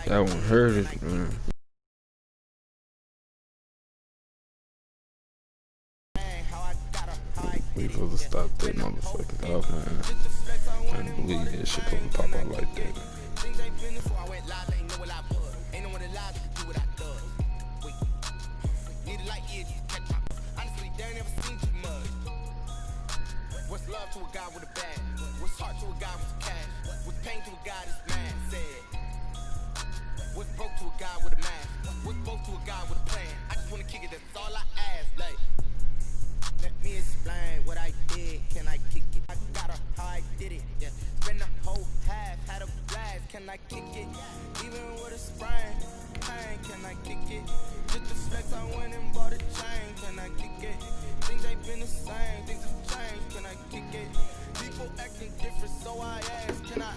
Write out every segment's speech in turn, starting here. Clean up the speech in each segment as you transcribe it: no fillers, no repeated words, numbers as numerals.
That one hurt it, man. We supposed to stop that motherfucking off, man. Can't believe that shit supposed to pop out like that. What's love to a guy with a bag? What's heart to a guy with cash? What's pain to a guy that's mad? Said. What's broke to a guy with a mask? What's broke to a guy with a plan? I just wanna kick it, that's all I ask. Like, let me explain what I did. Can I kick it? I got her how I did it. Yeah, spend the whole half, had a blast. Can I kick it? Even with a sprain, pain. Can I kick it? Just the flex, I went and bought a chain. Can I kick it? Things ain't been the same, things have changed. Can I kick it? People acting different, so I ask. Can I?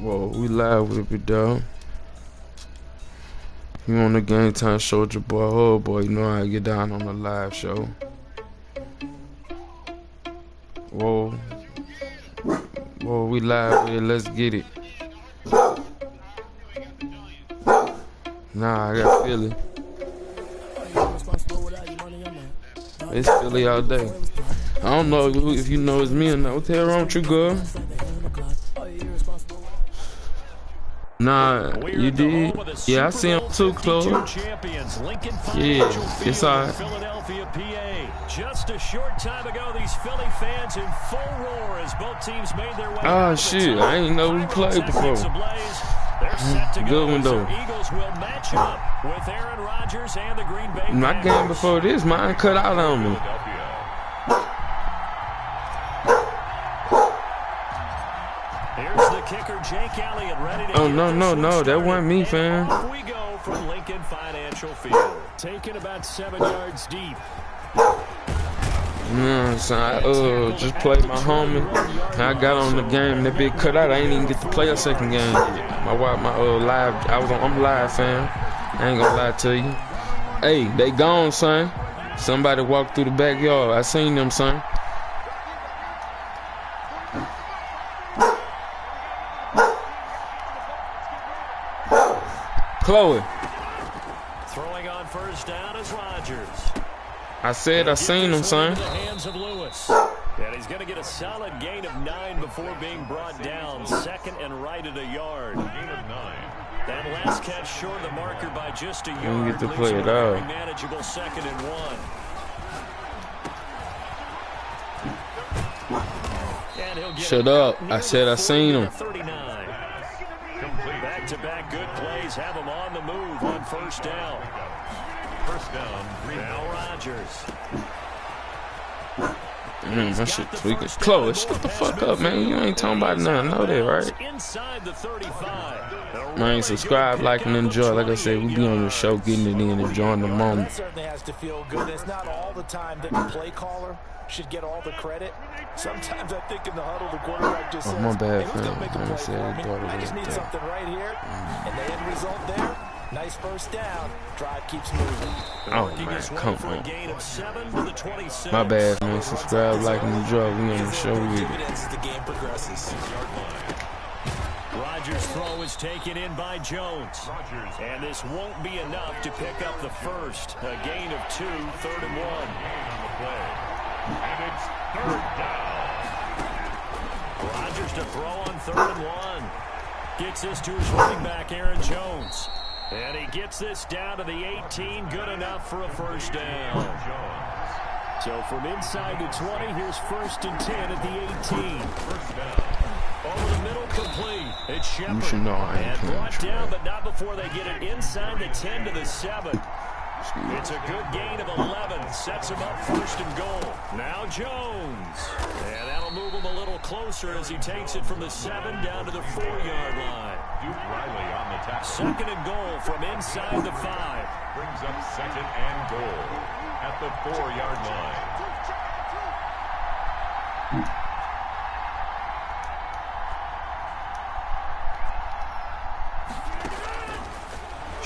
Whoa, we live with it, dog. You on the Game Time Show with your boy, oh boy, you know how I get down on the live show. Whoa. Whoa, we live with it, let's get it. Nah, I got Philly. It's Philly all day. I don't know if you know it's me or not. What the hell wrong with you, girl? Nah, you did? Yeah, I see him too, Chloe. Yeah, it's alright. Philadelphia, PA. Just a short time ago, these Philly fans in full roar as both teams made their way. Oh shit, I ain't know we played before. Good one though. Eagles will match up with Aaron Rodgers and the Green Bay. My game before this, mine cut out on me. Oh no, that wasn't me, fam. We go from Lincoln Financial Field, taking about 7 yards deep. So I just played my homie. I got on the game, that bit cut out. I ain't even get to play a second game. Live. I'm live, fam. I ain't gonna lie to you. Hey, they gone, son. Somebody walked through the backyard. I seen them, son. Chloe. Throwing on first down is Rodgers. I said I seen him, son. The hands of Lewis. And he's going to get a solid gain of 9 before being brought down. Second and right at a yard. Gain of 9. That last catch short of the marker by just a yard. You get to play it out. Manageable second and 1. Shut up. I said I seen him. Back-to-back good plays have him on the move on first down. Now Rodgers. My shit tweaking. Chloe, shut the fuck up, man. You ain't talking about nothing. I know that, right? Inside the 35. Man, subscribe, like, and enjoy. Like I said, we be on the show, getting it in, enjoying the moment. That certainly has to feel good. It's not all the time that the play caller should get all the credit. Sometimes I think in the huddle, the quarterback just says, my bad, hey, who's going to make a play for me? I just need that. something right here. And the end result there, nice first down. Drive keeps moving. Oh, man, come on. My bad, man. Subscribe, like, and enjoy. We on the show with it. As the game progresses. Rodgers' throw is taken in by Jones. And this won't be enough to pick up the first. A gain of 2, 3rd and 1. And it's 3rd down. Rodgers to throw on 3rd and 1. Gets this to his running back, Aaron Jones. And he gets this down to the 18. Good enough for a first down. So from inside the 20, here's 1st and 10 at the 18. First down. Over the middle, complete. It's Shepard. You should know I ain't and brought down, but not before they get it inside the 10 to the 7. It's a good gain of 11. Sets him up 1st and goal. Now Jones. And that'll move him a little closer as he takes it from the 7 down to the 4-yard line. Duke Riley on the tackle. 2nd and goal from inside the 5. Brings up 2nd and goal at the 4-yard line.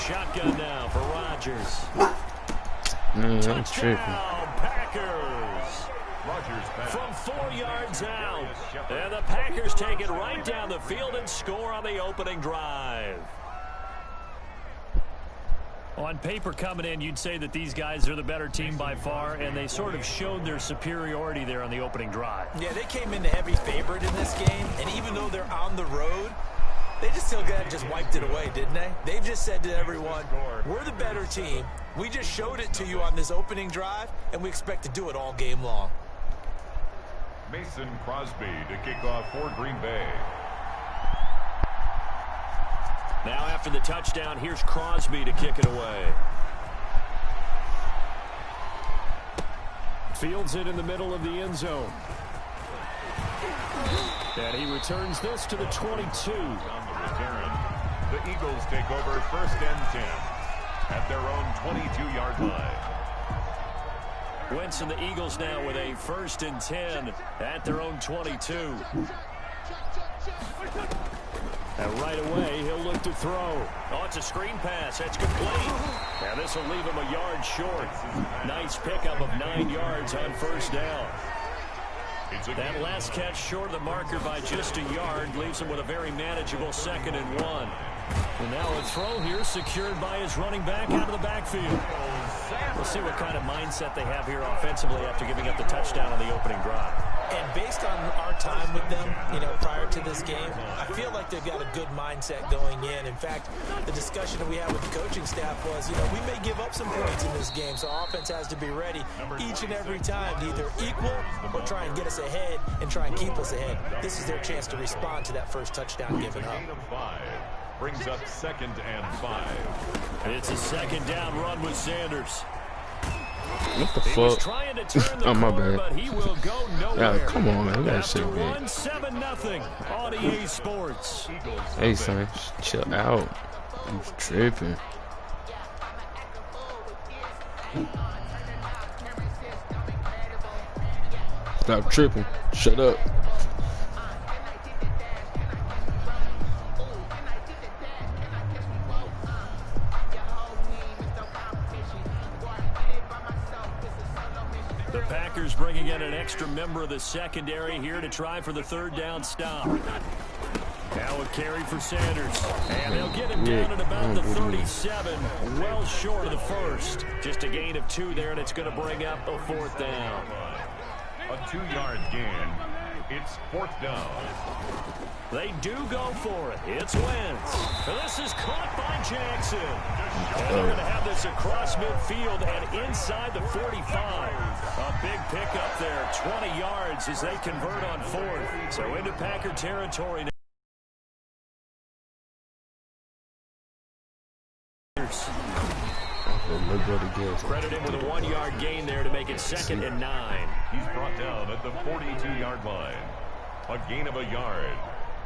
shotgun now for Rodgers. Man, I'm tripping. Packers. From 4 yards out. And the Packers take it right down the field and score on the opening drive. On paper coming in, you'd say that these guys are the better team by far, and they sort of showed their superiority there on the opening drive. Yeah, they came in the heavy favorite in this game, and even though they're on the road, they just still just wiped it away, didn't they? They've just said to everyone, we're the better team. We just showed it to you on this opening drive, and we expect to do it all game long. Mason Crosby to kick off for Green Bay. Now after the touchdown, here's Crosby to kick it away. Fields it in the middle of the end zone. And he returns this to the 22. On the return, the Eagles take over 1st and 10 at their own 22-yard line. Wentz and the Eagles now with a 1st and 10 at their own 22. And right away, he'll look to throw. Oh, it's a screen pass. That's complete. And this will leave him a yard short. Nice pickup of 9 yards on 1st down. That last catch short of the marker by just a yard leaves him with a very manageable 2nd and 1. And now a throw here secured by his running back out of the backfield. We'll see what kind of mindset they have here offensively after giving up the touchdown on the opening drive. And based on our time with them, prior to this game, I feel like they've got a good mindset going in. In fact, the discussion that we had with the coaching staff was, we may give up some points in this game, so our offense has to be ready each and every time to either equal or try and get us ahead and try and keep us ahead. This is their chance to respond to that first touchdown given up. Brings up 2nd and 5. It's a 2nd down run with Sanders. What the fuck? Oh, my bad. But he will go nowhere. Yeah, come on, man. That shit big. 7-0 on EA Sports. Hey, son, chill out. You tripping. Stop tripping. Shut up. The Packers bringing in an extra member of the secondary here to try for the 3rd down stop. Now a carry for Sanders. And they'll get him down at about the 37, well short of the 1st. Just a gain of 2 there, and it's going to bring up a 4th down. A 2-yard gain. It's 4th down. They do go for it. It's Wentz. This is caught by Jackson. And they're going to have this across midfield and inside the 45. A big pickup there, 20 yards as they convert on 4th. So into Packer territory now. Credit him with a 1-yard gain there to make it 2nd and 9. He's brought down at the 42-yard line. A gain of a yard.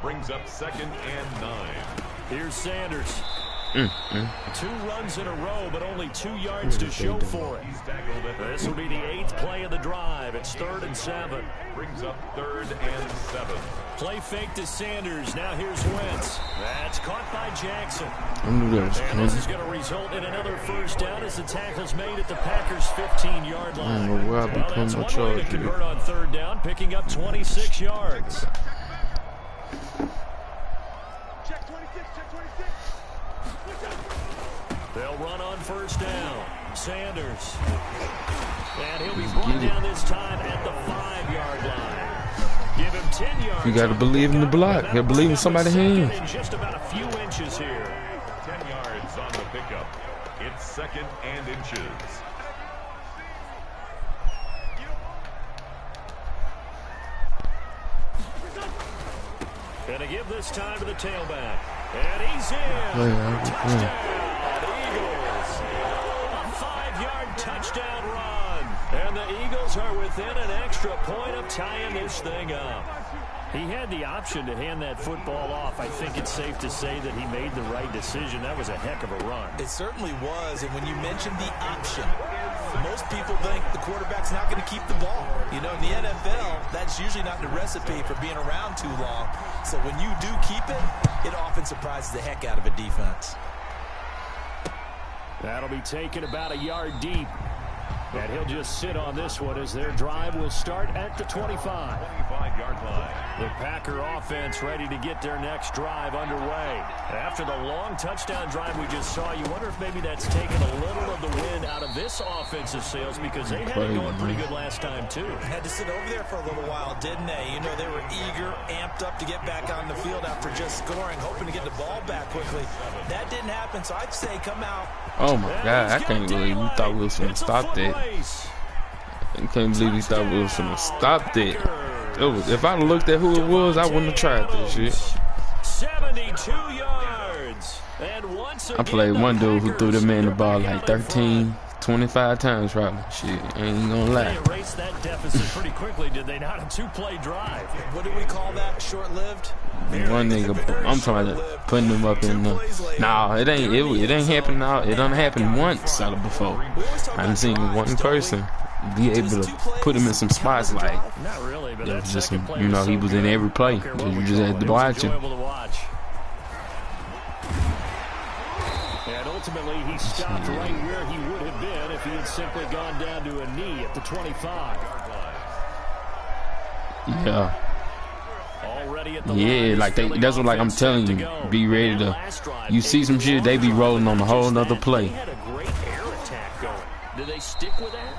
Brings up 2nd and 9. Here's Sanders. 2 runs in a row, but only 2 yards to show for it. This will be the 8th play of the drive. It's 3rd and 7. Brings up 3rd and 7. Play fake to Sanders. Now here's Wentz. That's caught by Jackson. And this is going to result in another 1st down as the tackle's made at the Packers' 15-yard line. I don't know where I become that's a one way to charge. convert on 3rd down, picking up 26 yards. They'll run on 1st down. Sanders. And he'll be brought down this time at the 5-yard line. Give him 10 yards. You got to believe in the block. You got to believe in somebody's hands. In just about a few inches here. 10 yards on the pickup. It's 2nd and inches. Gonna give this time to the tailback. And he's in. Touchdown, Eagles. A 5-yard touchdown run. And the Eagles are within an extra point of tying this thing up. He had the option to hand that football off. I think it's safe to say that he made the right decision. That was a heck of a run. It certainly was. And when you mentioned the option, most people think the quarterback's not going to keep the ball. In the NFL, that's usually not the recipe for being around too long. So when you do keep it, it often surprises the heck out of a defense. That'll be taken about a yard deep. And he'll just sit on this one as their drive will start at the 25. 25-yard line. The Packer offense ready to get their next drive underway. After the long touchdown drive we just saw, you wonder if maybe that's taken a little of the wind out of this offensive sails because they had it going pretty good last time, too. Had to sit over there for a little while, didn't they? You know, they were eager, amped up to get back on the field after just scoring, hoping to get the ball back quickly. That didn't happen, so I'd say come out. Oh, my God. I can't believe we thought we was going to stop that. I can't believe we thought we was going to stop that. If I looked at who it was, I wouldn't have tried this shit. 72 yards. And once I played one dude who threw the man the ball like 13, 25 times probably. Shit, I ain't gonna lie. They erased that deficit pretty quickly, did they not? A two-play drive. What do we call that? Short-lived? One nigga, I'm talking about putting them up in the. Nah, it ain't happened now. It done happened once out of before. I haven't seen one person be able to put him in some spots like. Not really, but It was that just, second play you know, was he so was in good. every play. I don't care what You we just call had it. to It was watch him. enjoyable to watch. And ultimately, he stopped right where he would have been if he had simply gone down to a knee at the 25. Yeah. Already at the Yeah, line, like Philly that's what like I'm offense telling set you. to go. Be ready And to. last drive, You see some shit, they be rolling on a whole nother play. They had a great air attack going. Do they stick with that?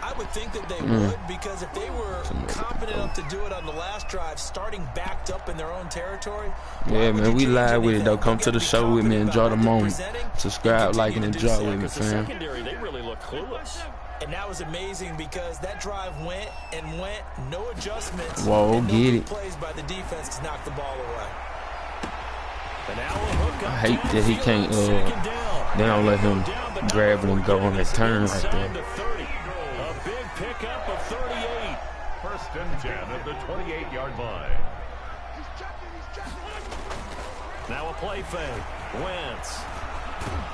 I would think that they would, because if they were confident enough to do it on the last drive, starting backed up in their own territory. Yeah, man, we live with it though. Come to the show with me, enjoy the moment. Subscribe, like, and enjoy with me, The fam. secondary, they really look clueless. And that was amazing because that drive went and went, no adjustments. Whoa, and no get big it. plays by the defense to knock the ball away. And now a hook up I hate that he can't. second down. They don't let him grab it and go on that turn right Inside there. the 30. A big pickup of 38. First and 10 at the 28-yard line. Now a play fake. Wentz.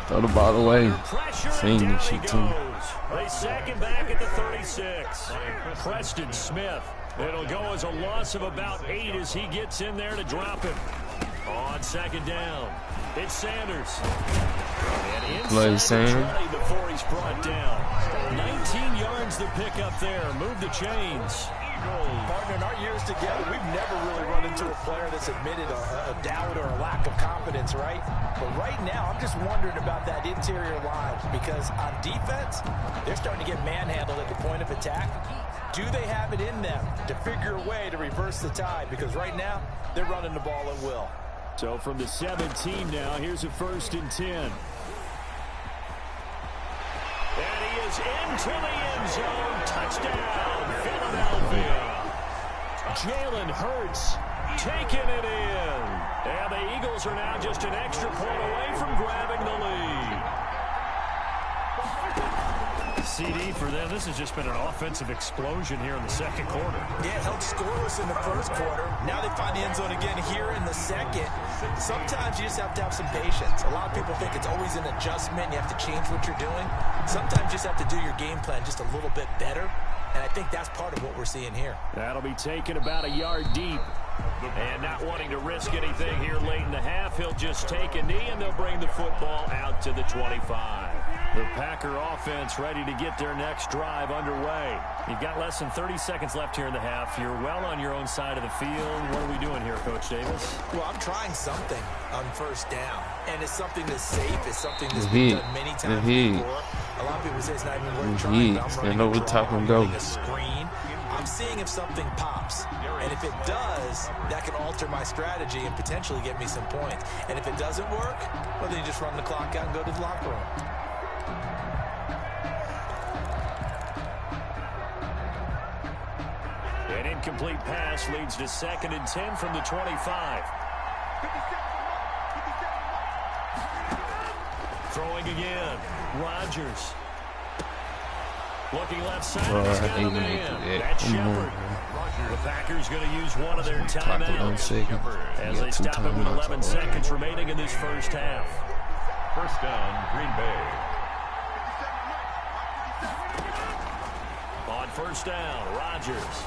Throw the ball away. Pressure Seen and down this he shit too. goes. They sack him back at the 36. Preston Smith. It'll go as a loss of about 8 as he gets in there to drop him. On second down, it's Sanders. And Play inside the Sam. 20 before he's brought down. 19 yards to pick up there. Move the chains. Partner, in our years together, we've never really run into a player that's admitted a doubt or a lack of confidence, right? But right now, I'm just wondering about that interior line because on defense, they're starting to get manhandled at the point of attack. Do they have it in them to figure a way to reverse the tide? Because right now, they're running the ball at will. So from the 17 now, here's a 1st and 10. And he is into the end zone. Touchdown, Philadelphia. Jalen Hurts taking it in. And the Eagles are now just an extra point away from grabbing the lead. CD for them. This has just been an offensive explosion here in the second quarter. Yeah, held scoreless in the first quarter. Now they find the end zone again here in the second. Sometimes you just have to have some patience. A lot of people think it's always an adjustment. You have to change what you're doing. Sometimes you just have to do your game plan just a little bit better. And I think that's part of what we're seeing here. That'll be taken about a yard deep. And not wanting to risk anything here late in the half, he'll just take a knee and they'll bring the football out to the 25. The Packer offense ready to get their next drive underway. You've got less than 30 seconds left here in the half. You're well on your own side of the field. What are we doing here, Coach Davis? Well, I'm trying something on first down. And it's something that's safe. It's something that's been done many times before. A lot of people say it's not even worth trying. But I'm running over the top and go. A screen. I'm seeing if something pops. And if it does, that can alter my strategy and potentially get me some points. And if it doesn't work, well, then you just run the clock out and go to the locker room. An incomplete pass leads to 2nd and 10 from the 25. Throwing again. Rodgers. Looking left side. Bro, I He's got hate him when they in. do that. That's Come on, Shepard. bro. The Packers going to use one of their Clock it on timeouts second. as You they got two stop it with timeouts 11 already. seconds remaining in this first half. First down, Green Bay. On first down, Rodgers.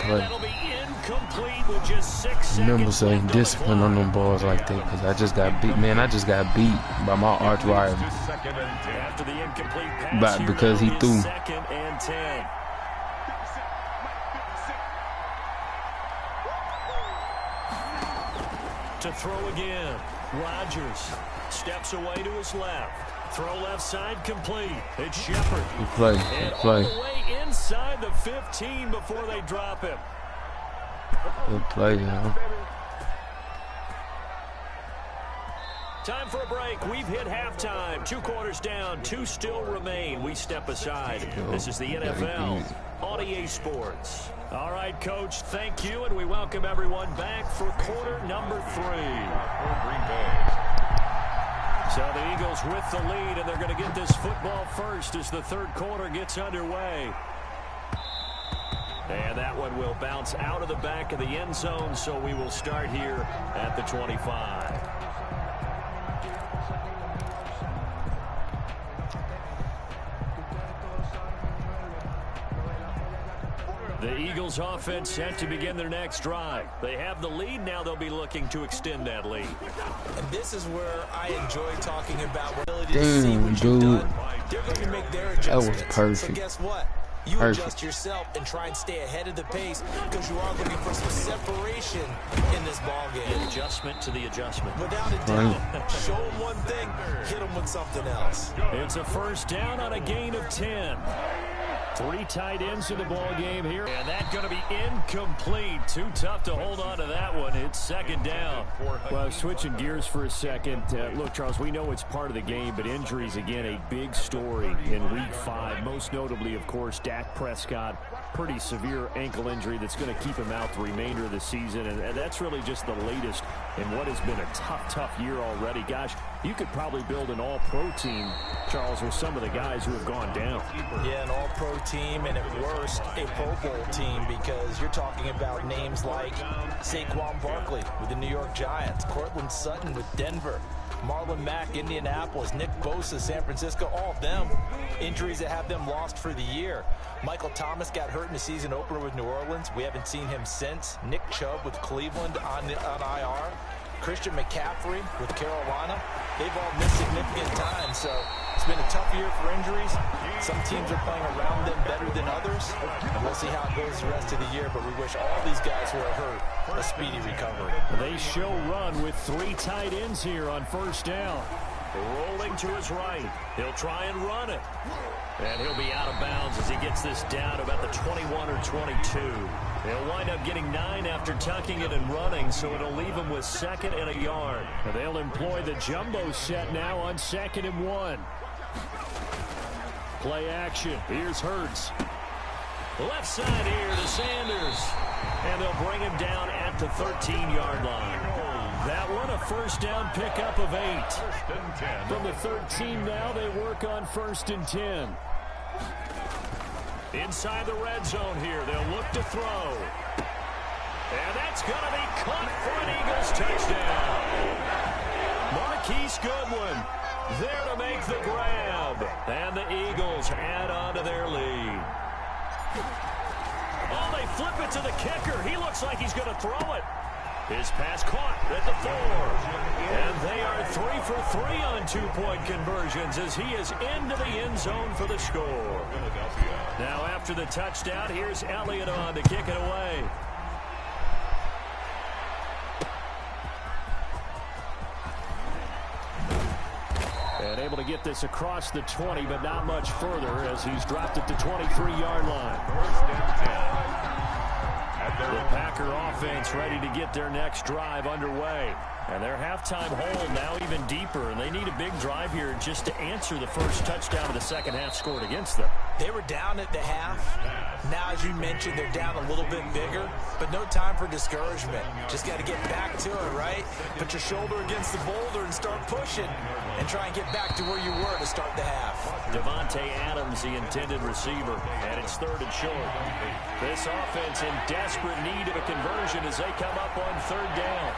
And that'll be incomplete with just 6 seconds. Remember saying discipline on them balls like that because I just got beat. Man, I just got beat by my arch rival. After the incomplete pass, because he threw. 2nd and 10. To throw again. Rodgers steps away to his left. Throw left side complete. It's Shepard. Good play. Good play. All the way inside the 15 before they drop him. Good play, yo. Time for a break. We've hit halftime. 2 quarters down. 2 still remain. We step aside. This is the NFL on EA Sports. All right, Coach, thank you, and we welcome everyone back for quarter number 3. So the Eagles with the lead, and they're going to get this football first as the 3rd quarter gets underway. And that one will bounce out of the back of the end zone, so we will start here at the 25. The Eagles offense set to begin their next drive. They have the lead. Now they'll be looking to extend that lead. And this is where I enjoy talking about ability to see what you've done. They're going to make their adjustments. That was perfect. So guess what? You adjust yourself and try and stay ahead of the pace because you are looking for some separation in this ball game. The adjustment to the adjustment. Without a doubt. Show them one thing, hit them with something else. It's a first down on a gain of 10. 3 tight ends in the ball game here. And that's going to be incomplete. Too tough to hold on to that one. It's 2nd down. Well, switching gears for a second. Look, Charles, we know it's part of the game, but injuries, again, a big story in Week 5. Most notably, of course, Dak Prescott. Pretty severe ankle injury that's going to keep him out the remainder of the season. And that's really just the latest in what has been a tough year already. Gosh, you could probably build an all-pro team, Charles, with some of the guys who have gone down. Yeah, an all-pro team, and at worst, a Pro Bowl team, because you're talking about names like Saquon Barkley with the New York Giants, Cortland Sutton with Denver, Marlon Mack, Indianapolis, Nick Bosa, San Francisco, all of them injuries that have them lost for the year. Michael Thomas got hurt in the season opener with New Orleans. We haven't seen him since. Nick Chubb with Cleveland on IR. Christian McCaffrey with Carolina. They've all missed significant time, so it's been a tough year for injuries. Some teams are playing around them better than others, and we'll see how it goes the rest of the year, but we wish all these guys who are hurt a speedy recovery. They show run with 3 tight ends here on first down. Rolling to his right. He'll try and run it. And he'll be out of bounds as he gets this down about the 21 or 22. They'll wind up getting 9 after tucking it and running, so it'll leave him with 2nd and a yard. And they'll employ the jumbo set now on 2nd and 1. Play action. Here's Hurts. Left side here to Sanders. And they'll bring him down at the 13-yard line. That one, a first down pickup of 8. From the 13 now, they work on 1st and 10. Inside the red zone here, they'll look to throw. And that's going to be caught for an Eagles touchdown. Marquise Goodwin there to make the grab. And the Eagles add on to their lead. Oh, they flip it to the kicker. He looks like he's going to throw it. His pass caught at the 4. And they are 3 for 3 on 2-point conversions as he is into the end zone for the score. Now after the touchdown, here's Elliott on to kick it away. And able to get this across the 20, but not much further as he's dropped it to 23-yard line. The Packer offense ready to get their next drive underway. And their halftime hole now even deeper, and they need a big drive here just to answer the first touchdown of the second half scored against them. They were down at the half. Now, as you mentioned, they're down a little bit bigger, but no time for discouragement. Just got to get back to it, right? Put your shoulder against the boulder and start pushing and try and get back to where you were to start the half. Devontae Adams, the intended receiver, and it's 3rd and short. This offense in desperate need of a conversion as they come up on 3rd down.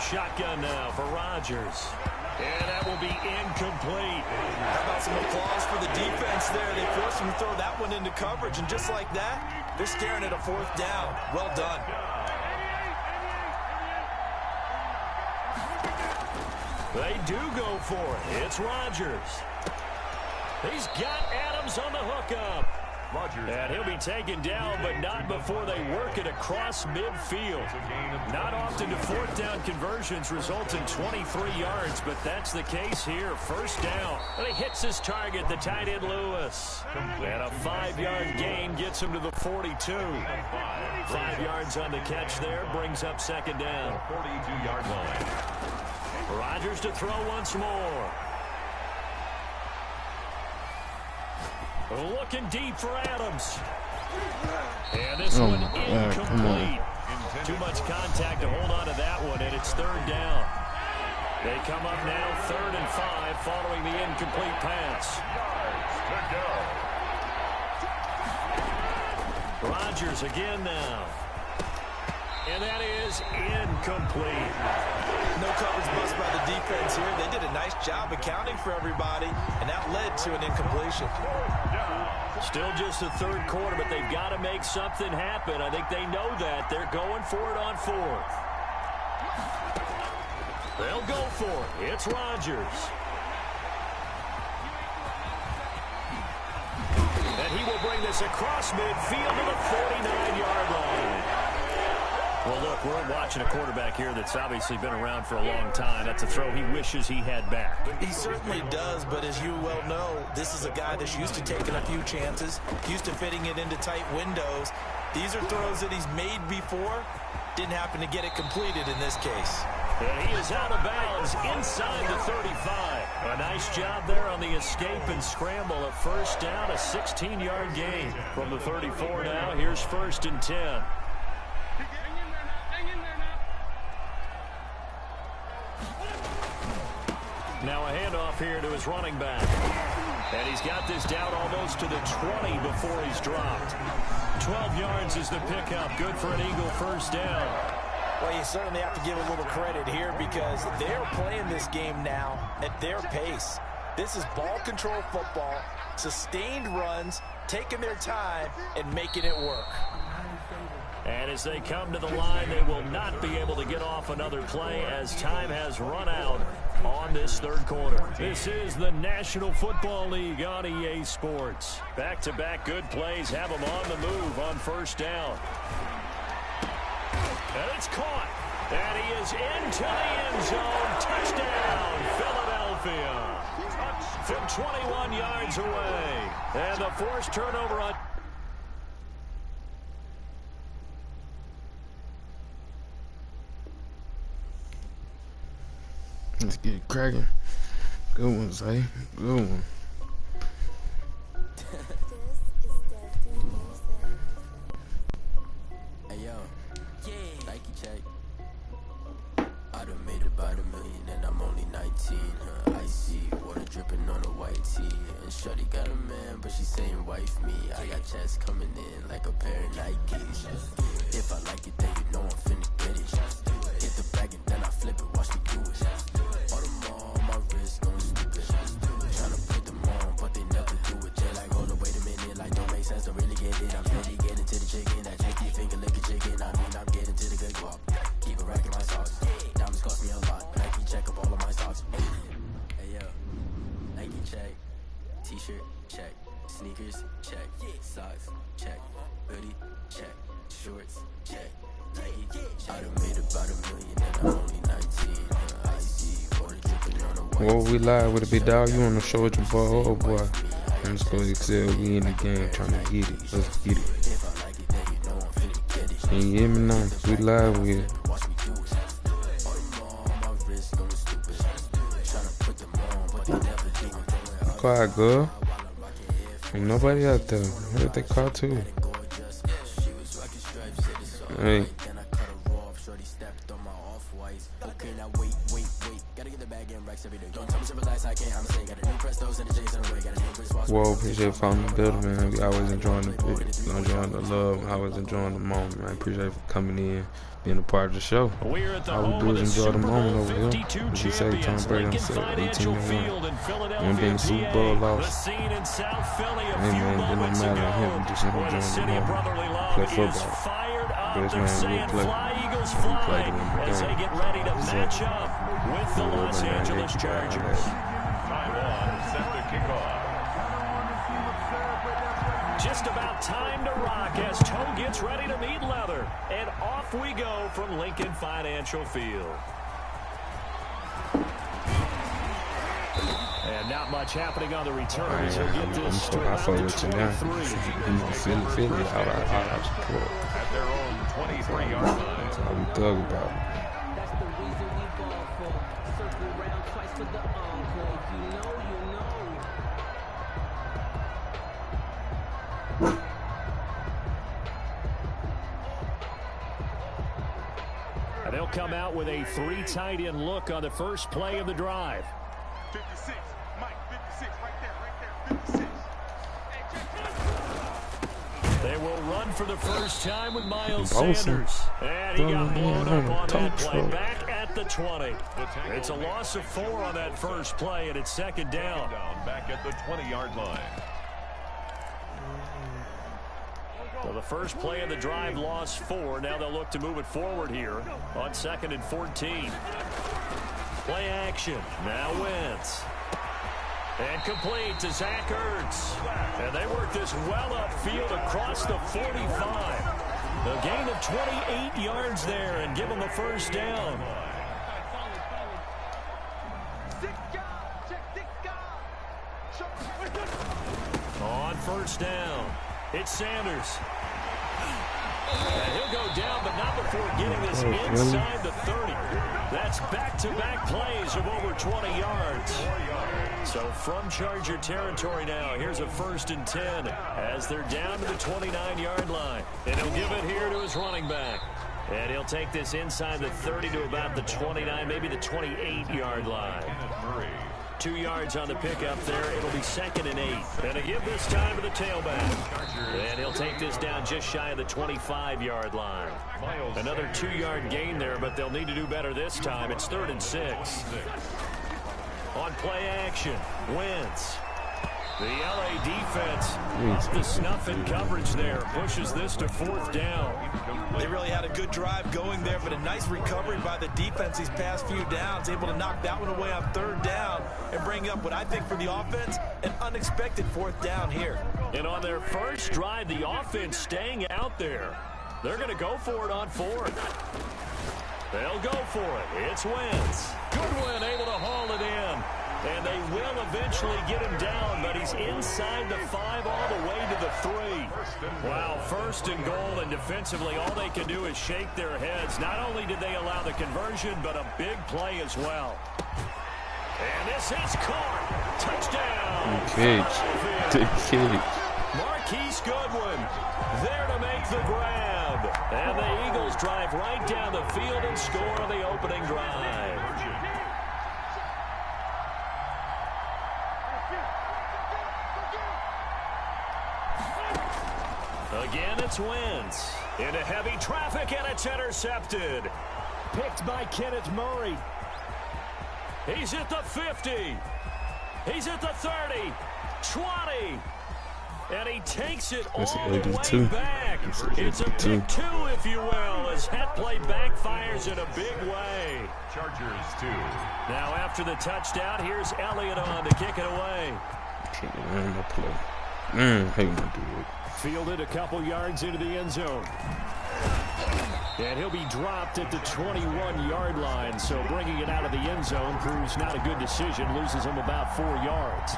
Shotgun now for Rodgers. And that will be incomplete. How about some applause for the defense there? They forced him to throw that one into coverage, and just like that, they're staring at a 4th down. Well done. They do go for it. It's Rodgers. He's got Adams on the hookup. And he'll be taken down, but not before they work it across midfield. Not often do 4th down conversions result in 23 yards, but that's the case here. 1st down. And he hits his target, the tight end Lewis. And a 5-yard gain gets him to the 42. 5 yards on the catch there, brings up 2nd down. 42-yard line. Rodgers to throw once more. Looking deep for Adams. And this one incomplete. Too much contact to hold on to that one, and it's 3rd down. They come up now 3rd and 5 following the incomplete pass. Rodgers again now. And that is incomplete. No coverage bust by the defense here. They did a nice job accounting for everybody, and that led to an incompletion. Still just the 3rd quarter, but they've got to make something happen. I think they know that. They're going for it on 4th. They'll go for it. It's Rodgers. And he will bring this across midfield to the 49-yard line. Well, look, we're watching a quarterback here that's obviously been around for a long time. That's a throw he wishes he had back. He certainly does, but as you well know, this is a guy that's used to taking a few chances, used to fitting it into tight windows. These are throws that he's made before. Didn't happen to get it completed in this case. And he is out of bounds inside the 35. A nice job there on the escape and scramble at 1st down, a 16-yard gain. From the 34 now, here's 1st and 10. Now a handoff here to his running back. And he's got this down almost to the 20 before he's dropped. 12 yards is the pickup. Good for an Eagle 1st down. Well, you certainly have to give a little credit here because they're playing this game now at their pace. This is ball control football, sustained runs, taking their time, and making it work. And as they come to the line, they will not be able to get off another play as time has run out on this 3rd quarter. This is the National Football League on EA Sports. Back-to-back good plays have them on the move on 1st down. And it's caught. And he is into the end zone. Touchdown, Philadelphia. From 21 yards away. And the forced turnover on... Let's get it cracking. Good one, Zay. Good one. Hey yo, Nike check. I done made about $1 million and I'm only 19. Icy water dripping on a white tee. And shorty got a man, but she saying wife me. I got checks coming in like a pair of Nikes. If I like it, then you know I'm finna get it. Hit the bag and then I flip it. Watch me do it. All them on my wrist going stupid. Tryna put them on, but they never do it. They're like, hold on, wait a minute. Like, don't make sense, don't really get it. I'm really getting to the chicken. That janky finger licking chicken. I mean, I'm getting to the good guap. Keep a rack in my socks. Diamonds cost me a lot. Nike check up all of my socks. Hey yo, Nike check. T-shirt check. Sneakers check. Socks check. Hoodie check. Shorts check. Nike. I done made about $1 million and I'm only 19. Icy water dripping on a white. Well, we live with a big dog. You want to show it your boy? Oh boy. Let's go excel. We in the game trying to get it. Let's get it. Can you hear me now? We live with it. Quiet, girl. Ain't nobody out there. What they call too? Hey. Whoa, appreciate following the building, man. We always enjoying the love. Always enjoying the moment, man. Appreciate for coming in, being a part of the show. All we do is enjoy the moment over here. As you say, Tom Brady said 18-1. And being the Super Bowl lost. Hey, man, it don't matter on him. We just enjoying the moment. Play football. Best man will play. He played to win the game. As they get ready to match up with the Los Angeles Chargers. Taiwan set to kick off. Just about time to rock as toe gets ready to meet leather. And off we go from Lincoln Financial Field. And not much happening on the return. So get this straight out to 23. Philly out support. At their own 23-yard line. That's how we thug about it. That's the reason we ball for. Circle round twice for the encore. If you know, you know. And they'll come out with a 3 tight end look on the first play of the drive. 56, Mike, 56, right there, 56. They will run for the first time with Miles Sanders. And he got blown up on that play. Back at the 20. It's a loss of 4 on that first play, and it's second down. Back at the 20-yard line. So the first play of the drive lost 4. Now they'll look to move it forward here on 2nd and 14. Play action. Now Wentz. And complete to Zach Ertz. And they work this well upfield across the 45. A gain of 28 yards there and give them a first down. On first down, it's Sanders. And he'll go down, but not before getting this inside the 30. That's back-to-back plays of over 20 yards. So from Charger territory now, here's a 1st and 10 as they're down to the 29-yard line. And he'll give it here to his running back. And he'll take this inside the 30 to about the 29, maybe the 28-yard line. 2 yards on the pickup there. It'll be 2nd and 8. And a give this time to the tailback. And he'll take this down just shy of the 25-yard line. Another 2-yard gain there, but they'll need to do better this time. It's 3rd and 6. On play action, Wentz. The LA defense off the snuff in coverage there. Pushes this to 4th down. They really had a good drive going there, but a nice recovery by the defense these past few downs. Able to knock that one away on 3rd down and bring up what I think for the offense, an unexpected 4th down here. And on their first drive, the offense staying out there. They're going to go for it on 4th. They'll go for it. It's Wentz. Goodwin able to haul it in. And they will eventually get him down, but he's inside the 5 all the way to the 3. Wow, 1st and goal, and defensively all they can do is shake their heads. Not only did they allow the conversion, but a big play as well. And this is caught. Touchdown. Marquise Goodwin there to make the grab. And the Eagles drive right down the field and score on the opening drive. Again, it's Wentz. Into heavy traffic, and it's intercepted. Picked by Kenneth Murray. He's at the 50. He's at the 30. 20. And he takes it all the way back. It's a pick 2, if you will, as that play backfires in a big way. Chargers 2. Now after the touchdown, here's Elliott on to kick it away. Fielded a couple yards into the end zone. And he'll be dropped at the 21-yard line, so bringing it out of the end zone proves not a good decision, loses him about 4 yards.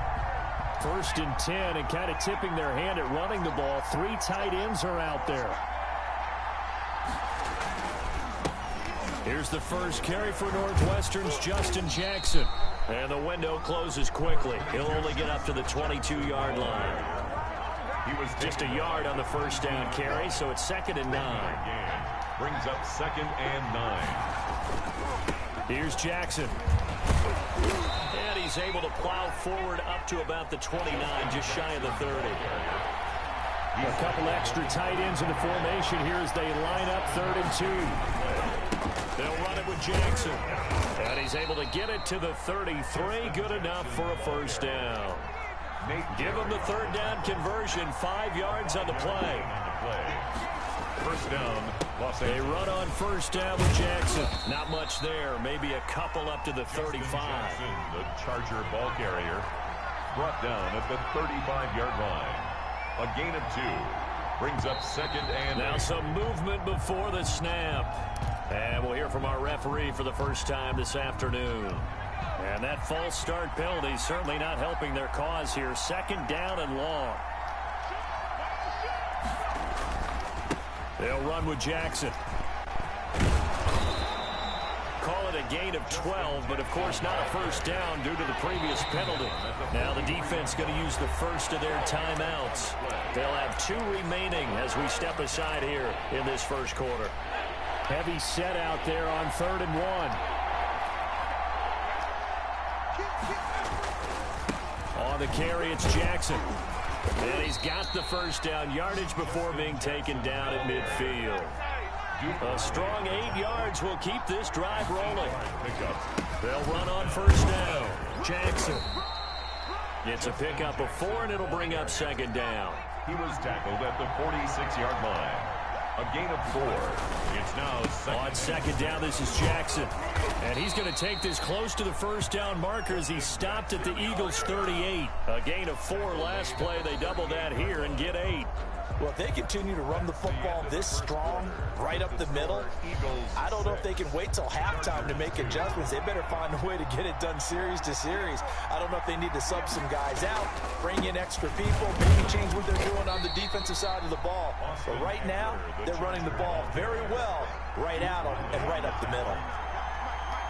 1st and 10, and kind of tipping their hand at running the ball. 3 tight ends are out there. Here's the first carry for Northwestern's Justin Jackson. And the window closes quickly. He'll only get up to the 22-yard line. He was just a yard on the first down carry, so it's 2nd and 9. Brings up 2nd and 9. Here's Jackson. And he's able to plow forward up to about the 29, just shy of the 30. A couple extra tight ends in the formation here as they line up 3rd and 2. They'll run it with Jackson. And he's able to get it to the 33. Good enough for a first down. Give him the 3rd down conversion. 5 yards on the play. First down, Los Angeles. They run on first down with Jackson. Not much there. Maybe a couple up to the 35. Jackson, the Charger ball carrier, brought down at the 35-yard line. A gain of 2. Brings up 2nd and 8. Now some movement before the snap. And we'll hear from our referee for the first time this afternoon. And that false start penalty certainly not helping their cause here. 2nd down and long. They'll run with Jackson. Call it a gain of 12, but of course not a first down due to the previous penalty. Now the defense going to use the first of their timeouts. They'll have 2 remaining as we step aside here in this first quarter. Heavy set out there on 3rd and 1. On the carry, it's Jackson. And he's got the first down yardage before being taken down at midfield. A strong 8 yards will keep this drive rolling. They'll run on first down. Jackson. It's a pickup of 4, and it'll bring up 2nd down. He was tackled at the 46-yard line. A gain of 4. It's now 2nd. On 2nd down, this is Jackson. And he's going to take this close to the first down marker as he stopped at the Eagles' 38. A gain of 4 last play. They double that here and get 8. Well, if they continue to run the football this strong, right up the middle, I don't know if they can wait till halftime to make adjustments. They better find a way to get it done series to series. I don't know if they need to sub some guys out, bring in extra people, maybe change what they're doing on the defensive side of the ball. But right now, they're running the ball very well right out and right up the middle.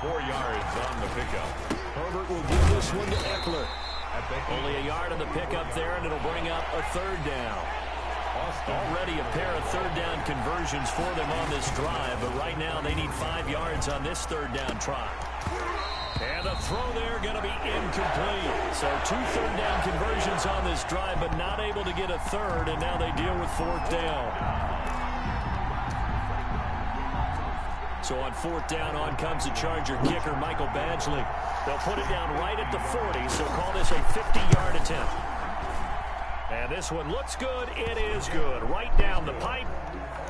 4 yards on the pickup. Herbert will give this one to Eckler. Only a yard on the pickup there, and it'll bring up a 3rd down. Already a pair of 3rd down conversions for them on this drive, but right now they need 5 yards on this 3rd down try. And the throw there going to be incomplete. So 2 3rd down conversions on this drive, but not able to get a 3rd, and now they deal with 4th down. So on 4th down, on comes the Charger kicker, Michael Badgley. They'll put it down right at the 40, so call this a 50-yard attempt. And this one looks good. It is good. Right down the pipe.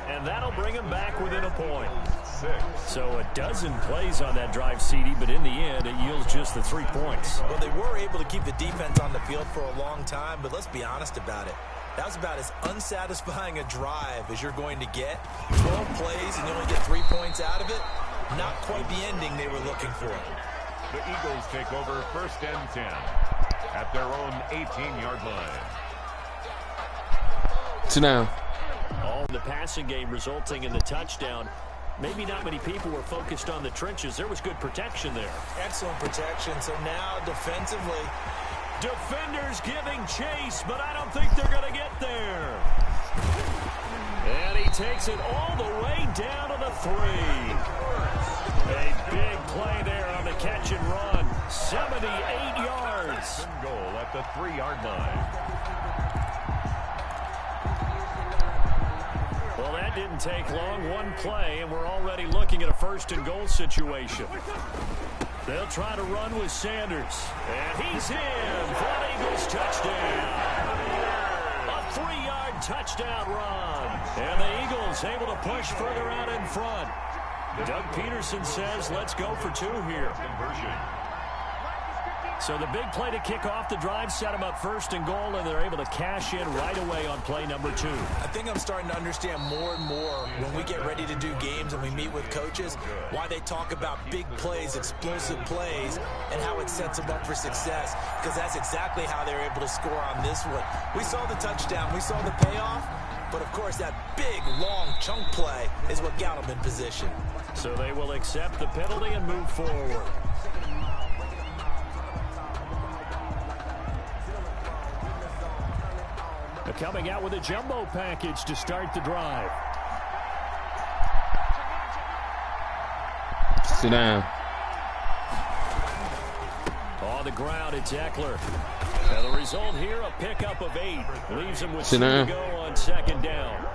And that'll bring him back within a point. 6. So a dozen plays on that drive, CD, but in the end, it yields just the 3 points. Well, they were able to keep the defense on the field for a long time, but let's be honest about it. That was about as unsatisfying a drive as you're going to get. 12 plays and you only get 3 points out of it. Not quite the ending they were looking for. The Eagles take over 1st and 10 at their own 18-yard line. Sit down. All the passing game resulting in the touchdown. Maybe not many people were focused on the trenches. There was good protection there. Excellent protection. So now defensively, defenders giving chase, but I don't think they're going to get there. And he takes it all the way down to the 3. A big play there on the catch and run. 78 yards. Goal at the 3-yard line. Well, that didn't take long. 1 play, and we're already looking at a 1st and goal situation. They'll try to run with Sanders. And he's in for an Eagles touchdown. A 3-yard touchdown run. And the Eagles able to push further out in front. Doug Peterson says, let's go for 2 here. Conversion. So the big play to kick off the drive set them up 1st and goal, and they're able to cash in right away on play number 2. I think I'm starting to understand more and more when we get ready to do games and we meet with coaches why they talk about big plays, explosive plays, and how it sets them up for success, because that's exactly how they're able to score on this one. We saw the touchdown. We saw the payoff. But, of course, that big, long chunk play is what got them in position. So they will accept the penalty and move forward. Coming out with a jumbo package to start the drive. Sit down. On the ground, it's Eckler. And the result here, a pickup of 8. Leaves him with 2 to go on second down.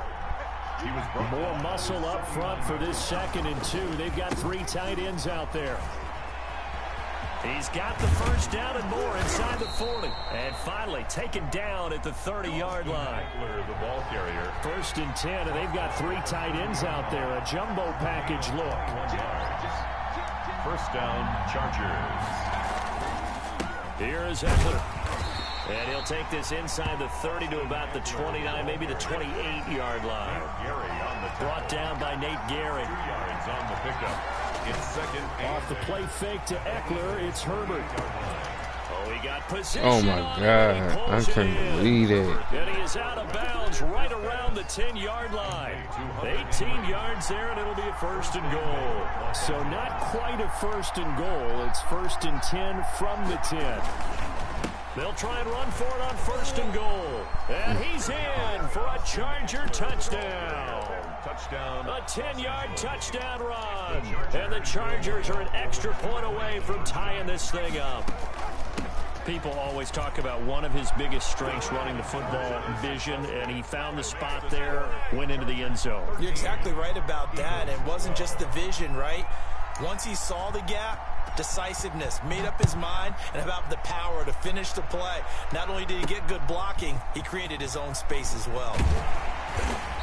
More muscle up front for this 2nd and 2. They've got 3 tight ends out there. He's got the first down and more inside the 40. And finally taken down at the 30-yard line. The ball carrier. 1st and 10, and they've got 3 tight ends out there. A jumbo package look. 1st down, Chargers. Here is Eckler. And he'll take this inside the 30 to about the 29, maybe the 28-yard line. Brought down by Nate Gehrig. 2 yards on the pickup. It's 2nd and Off the play fake to Eckler, it's Herbert. Oh, he got position. Oh my God, I can't believe that. And he is out of bounds right around the 10-yard line. 18 yards there, and it'll be a 1st and goal. So not quite a 1st and goal. It's 1st and 10 from the 10. They'll try and run for it on 1st and goal. And he's in for a Charger touchdown. A 10-yard touchdown run. And the Chargers are an extra point away from tying this thing up. People always talk about one of his biggest strengths running the football, vision, and he found the spot there, went into the end zone. You're exactly right about that. It wasn't just the vision, right? Once he saw the gap, decisiveness, made up his mind, and about the power to finish the play. Not only did he get good blocking, he created his own space as well.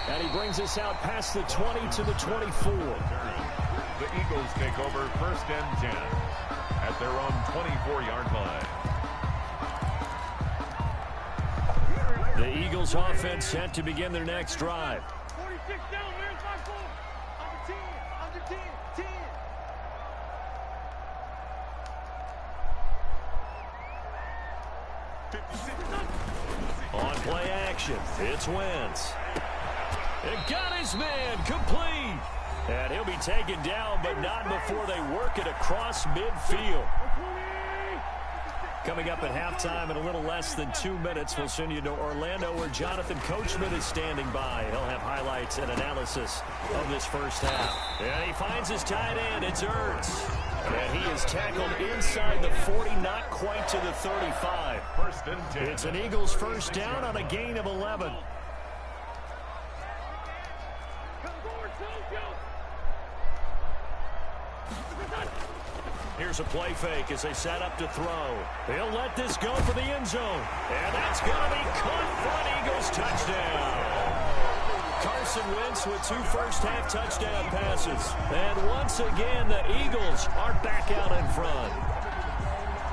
And he brings us out past the 20 to the 24. The Eagles take over 1st and 10 at their own 24-yard line. The Eagles offense set to begin their next drive. 46 down, where's my ball? Under 10, 10. On play action, it's Wentz. It got his man complete. And he'll be taken down, but not before they work it across midfield. Coming up at halftime in a little less than 2 minutes, we'll send you to Orlando where Jonathan Coachman is standing by. He'll have highlights and analysis of this first half. And he finds his tight end. It's Ertz. And he is tackled inside the 40, not quite to the 35. 1st and 10. It's an Eagles first down on a gain of 11. Here's a play fake as they set up to throw. He'll let this go for the end zone. And that's going to be caught for an Eagles touchdown. Carson Wentz with 2 first-half touchdown passes. And once again, the Eagles are back out in front.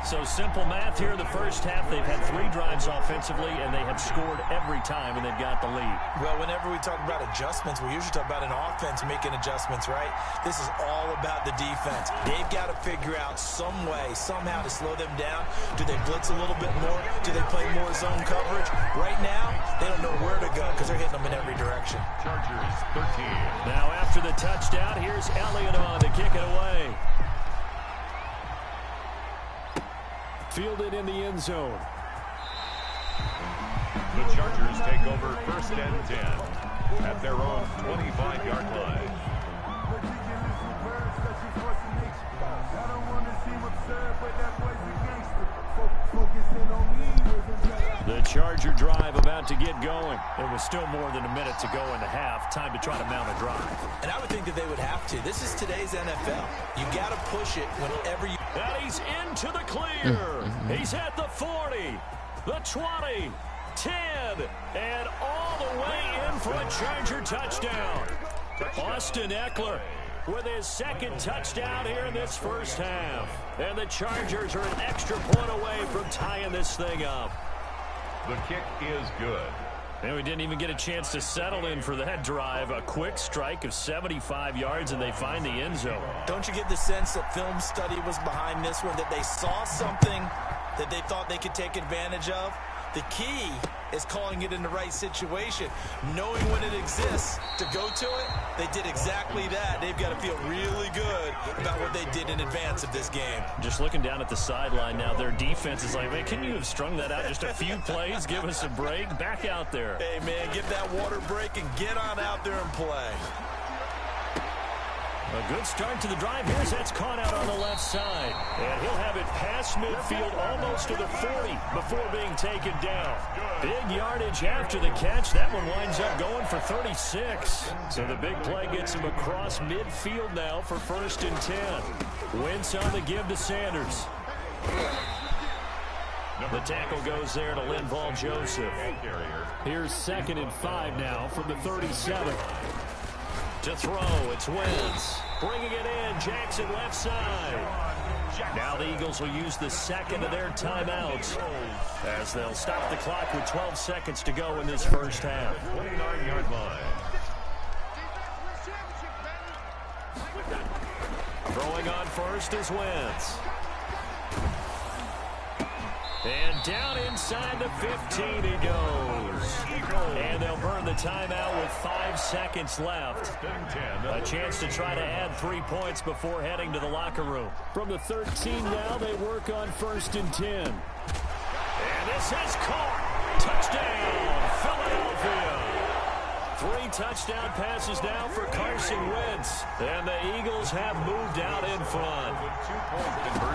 So simple math here in the first half. They've had 3 drives offensively, and they have scored every time, and they've got the lead. Well, whenever we talk about adjustments, we usually talk about an offense making adjustments, right? This is all about the defense. They've got to figure out some way, somehow to slow them down. Do they blitz a little bit more? Do they play more zone coverage? Right now, they don't know where to go because they're hitting them in every direction. Chargers 13. Now after the touchdown, here's Elliott on to kick it away. Fielded in the end zone. The Chargers take over 1st and 10 at their own 25-yard line. The Charger drive about to get going. There was still more than a minute to go in the half. Time to try to mount a drive. And I would think that they would have to. This is today's NFL. You got to push it whenever you... And he's into the clear. He's at the 40, the 20, 10, and all the way in for a Charger touchdown. Austin Eckler with his 2nd touchdown here in this first half. And the Chargers are an extra point away from tying this thing up. The kick is good. And we didn't even get a chance to settle in for that drive. A quick strike of 75 yards, and they find the end zone. Don't you get the sense that film study was behind this one, that they saw something that they thought they could take advantage of? The key is calling it in the right situation, knowing when it exists to go to it. They did exactly that. They've got to feel really good about what they did in advance of this game. Just looking down at the sideline now, their defense is like, man, can you have strung that out just a few plays? Give us a break. Back out there. Hey, man, give that water break and get on out there and play. A good start to the drive. Here's that's caught out on the left side. And he'll have it past midfield almost to the 40 before being taken down. Big yardage after the catch. That one winds up going for 36. So the big play gets him across midfield now for 1st and 10. Wentz on the give to Sanders. The tackle goes there to Linval Joseph. Here's 2nd and 5 now from the 37. To throw, it's Wentz. Bringing it in, Jackson left side. Now the Eagles will use the 2nd of their timeouts as they'll stop the clock with 12 seconds to go in this first half. 29-yard line. Throwing on first is Wentz. And down inside the 15 he goes. And they'll burn the timeout with 5 seconds left. A chance to try to add 3 points before heading to the locker room. From the 13 now, they work on 1st and 10. And this is caught. Touchdown, Philadelphia. 3 touchdown passes now for Carson Wentz. And the Eagles have moved out in front.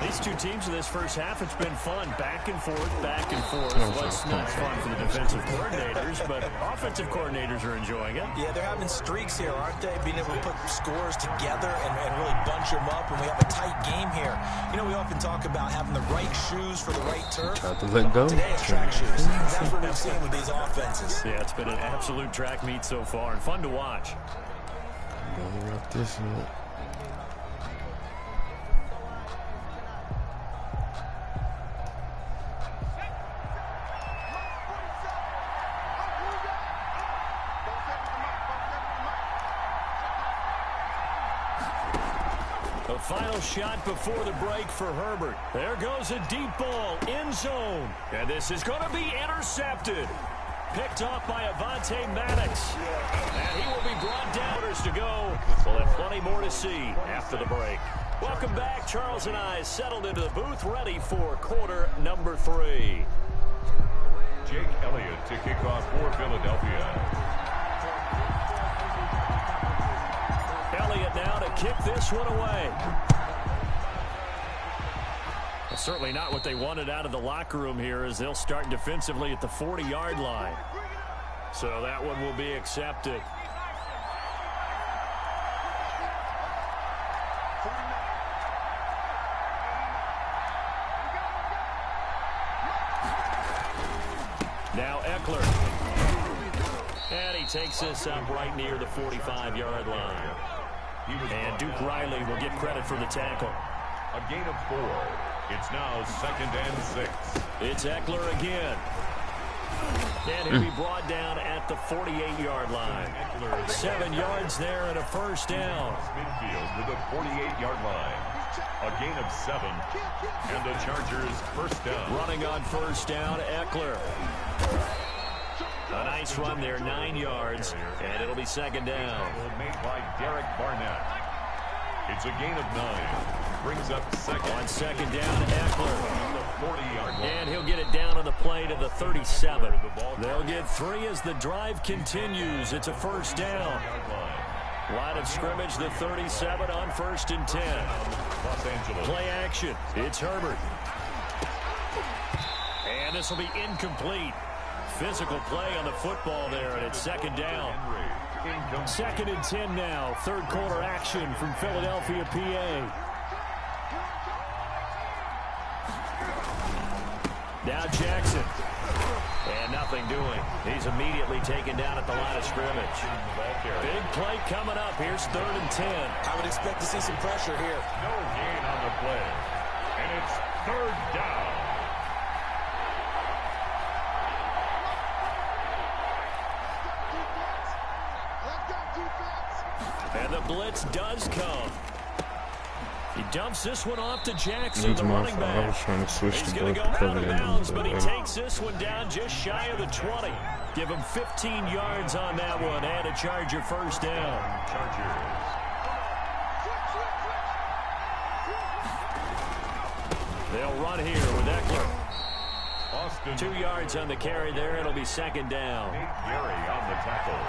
These two teams in this first half, it's been fun. Back and forth, back and forth. Well, it's not fun for the defensive coordinators, but offensive coordinators are enjoying it. Yeah, they're having streaks here, aren't they? Being able to put scores together and really bunch them up when we have a tight game here. You know, we often talk about having the right shoes for the right turf. Tried to let go. Today it's track shoes. That's what we're seeing with these offenses. Yeah, it's been an absolute track meet so far and fun to watch. Don't let this one. The final shot before the break for Herbert. There goes a deep ball, end zone. And this is going to be intercepted. Picked off by Avonte Maddox. And he will be brought down to go. We'll have plenty more to see after the break. Welcome back. Charles and I settled into the booth, ready for quarter number 3. Jake Elliott to kick off for Philadelphia. Elliott now to kick this one away. Well, certainly not what they wanted out of the locker room here as they'll start defensively at the 40-yard line. So that one will be accepted. Now Eckler. And he takes this up right near the 45-yard line. And Duke Riley will get credit for the tackle. A gain of 4. It's now 2nd and 6. It's Eckler again. And he'll be brought down at the 48-yard line. 7 yards there and a first down. Midfield to the 48-yard line. A gain of 7. And the Chargers first down. Running on first down, Eckler. A nice run there, 9 yards, and it'll be 2nd down. Made by Derek Barnett. It's a gain of 9. Brings up 2nd. On 2nd down, Eckler. The 40-yard line. And he'll get it down on the play to the 37. They'll get 3 as the drive continues. It's a first down. Line of scrimmage, the 37 on 1st and 10. Los Angeles. Play action. It's Herbert. And this will be incomplete. Physical play on the football there, and it's 2nd down. 2nd and 10 now. 3rd quarter action from Philadelphia, PA. Now Jackson. And nothing doing. He's immediately taken down at the line of scrimmage. Big play coming up. Here's 3rd and 10. I would expect to see some pressure here. No gain on the play. And it's 3rd down. And the blitz does come. He dumps this one off to Jackson, the running back. I was trying to switch He's to going to both go out of bounds, but he cover. takes this one down just shy of the 20. Give him 15 yards on that one and a Charger first down. Chargers. They'll run here with Eckler. Austin. 2 yards on the carry there. It'll be 2nd down. Nate Gary on the tackle.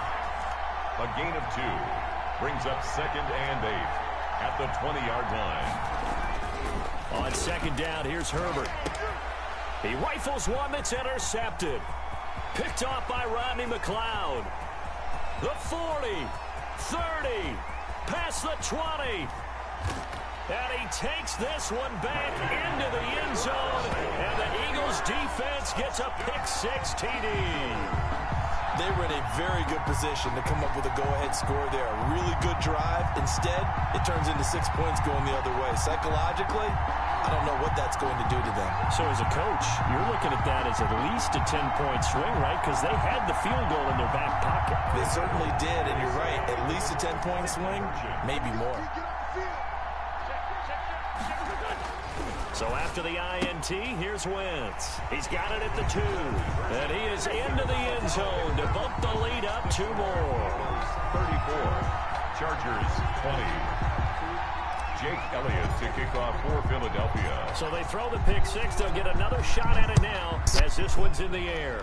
A gain of 2. Brings up 2nd and 8. at the 20-yard line. On second down, here's Herbert. He rifles one that's intercepted. Picked off by Rodney McLeod. The 40, 30, past the 20. And he takes this one back into the end zone. And the Eagles defense gets a pick-6 TD. They were in a very good position to come up with a go-ahead score there. A really good drive. Instead, it turns into 6 points going the other way. Psychologically, I don't know what that's going to do to them. So as a coach, you're looking at that as at least a 10-point swing, right? Because they had the field goal in their back pocket. They certainly did, and you're right. At least a 10-point swing, maybe more. So after the INT, here's Wentz. He's got it at the 2. And he is into the end zone to bump the lead up 2 more. 34. Chargers 20. Jake Elliott to kick off for Philadelphia. So they throw the pick-6. They'll get another shot at it now as this one's in the air.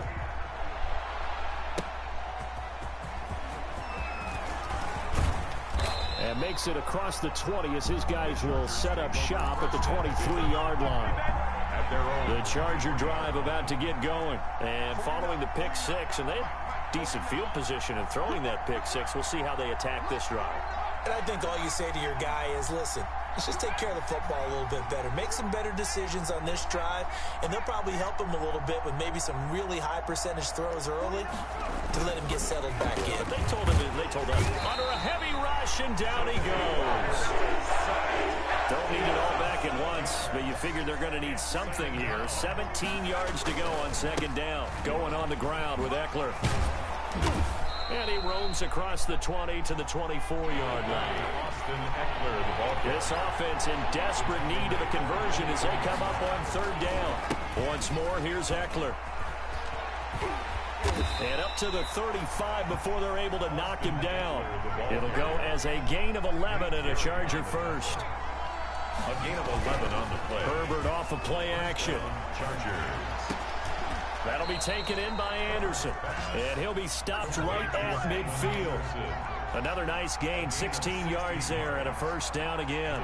And makes it across the 20 as his guys will set up shop at the 23-yard line. The Charger drive about to get going. And following the pick-6, and they have decent field position in throwing that pick-6. We'll see how they attack this drive. And I think all you say to your guy is, listen, let's just take care of the football a little bit better. Make some better decisions on this drive, and they'll probably help him a little bit with maybe some really high percentage throws early to let him get settled back in. But they told us, under a heavy rush, and down he goes. Don't need it all back at once, but you figure they're going to need something here. 17 yards to go on second down. Going on the ground with Eckler. And he roams across the 20 to the 24-yard line. Austin Eckler, the ball. This offense in desperate need of a conversion as they come up on third down. Once more, here's Eckler. And up to the 35 before they're able to knock him down. It'll go as a gain of 11 and a Charger first. A gain of 11 on the play. Herbert off of play action. Chargers. That'll be taken in by Anderson. And he'll be stopped right at midfield. Another nice gain, 16 yards there and a first down again.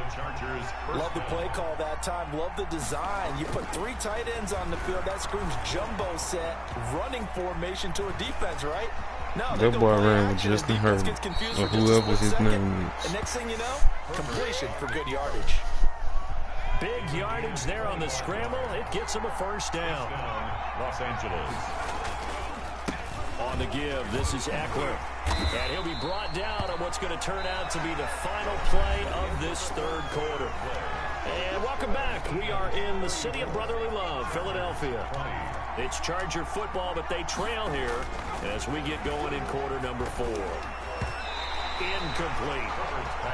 Love the play call that time. Love the design. You put 3 tight ends on the field. That screams jumbo set, running formation to a defense, right? No, that boy ran with Justin Herbert, or whoever his name is. And next thing you know, completion for good yardage. Big yardage there on the scramble. It gets him a first down. Los Angeles. On the give, this is Eckler. And he'll be brought down on what's going to turn out to be the final play of this third quarter. And welcome back. We are in the city of brotherly love, Philadelphia. It's Charger football, but they trail here as we get going in quarter number 4. Incomplete.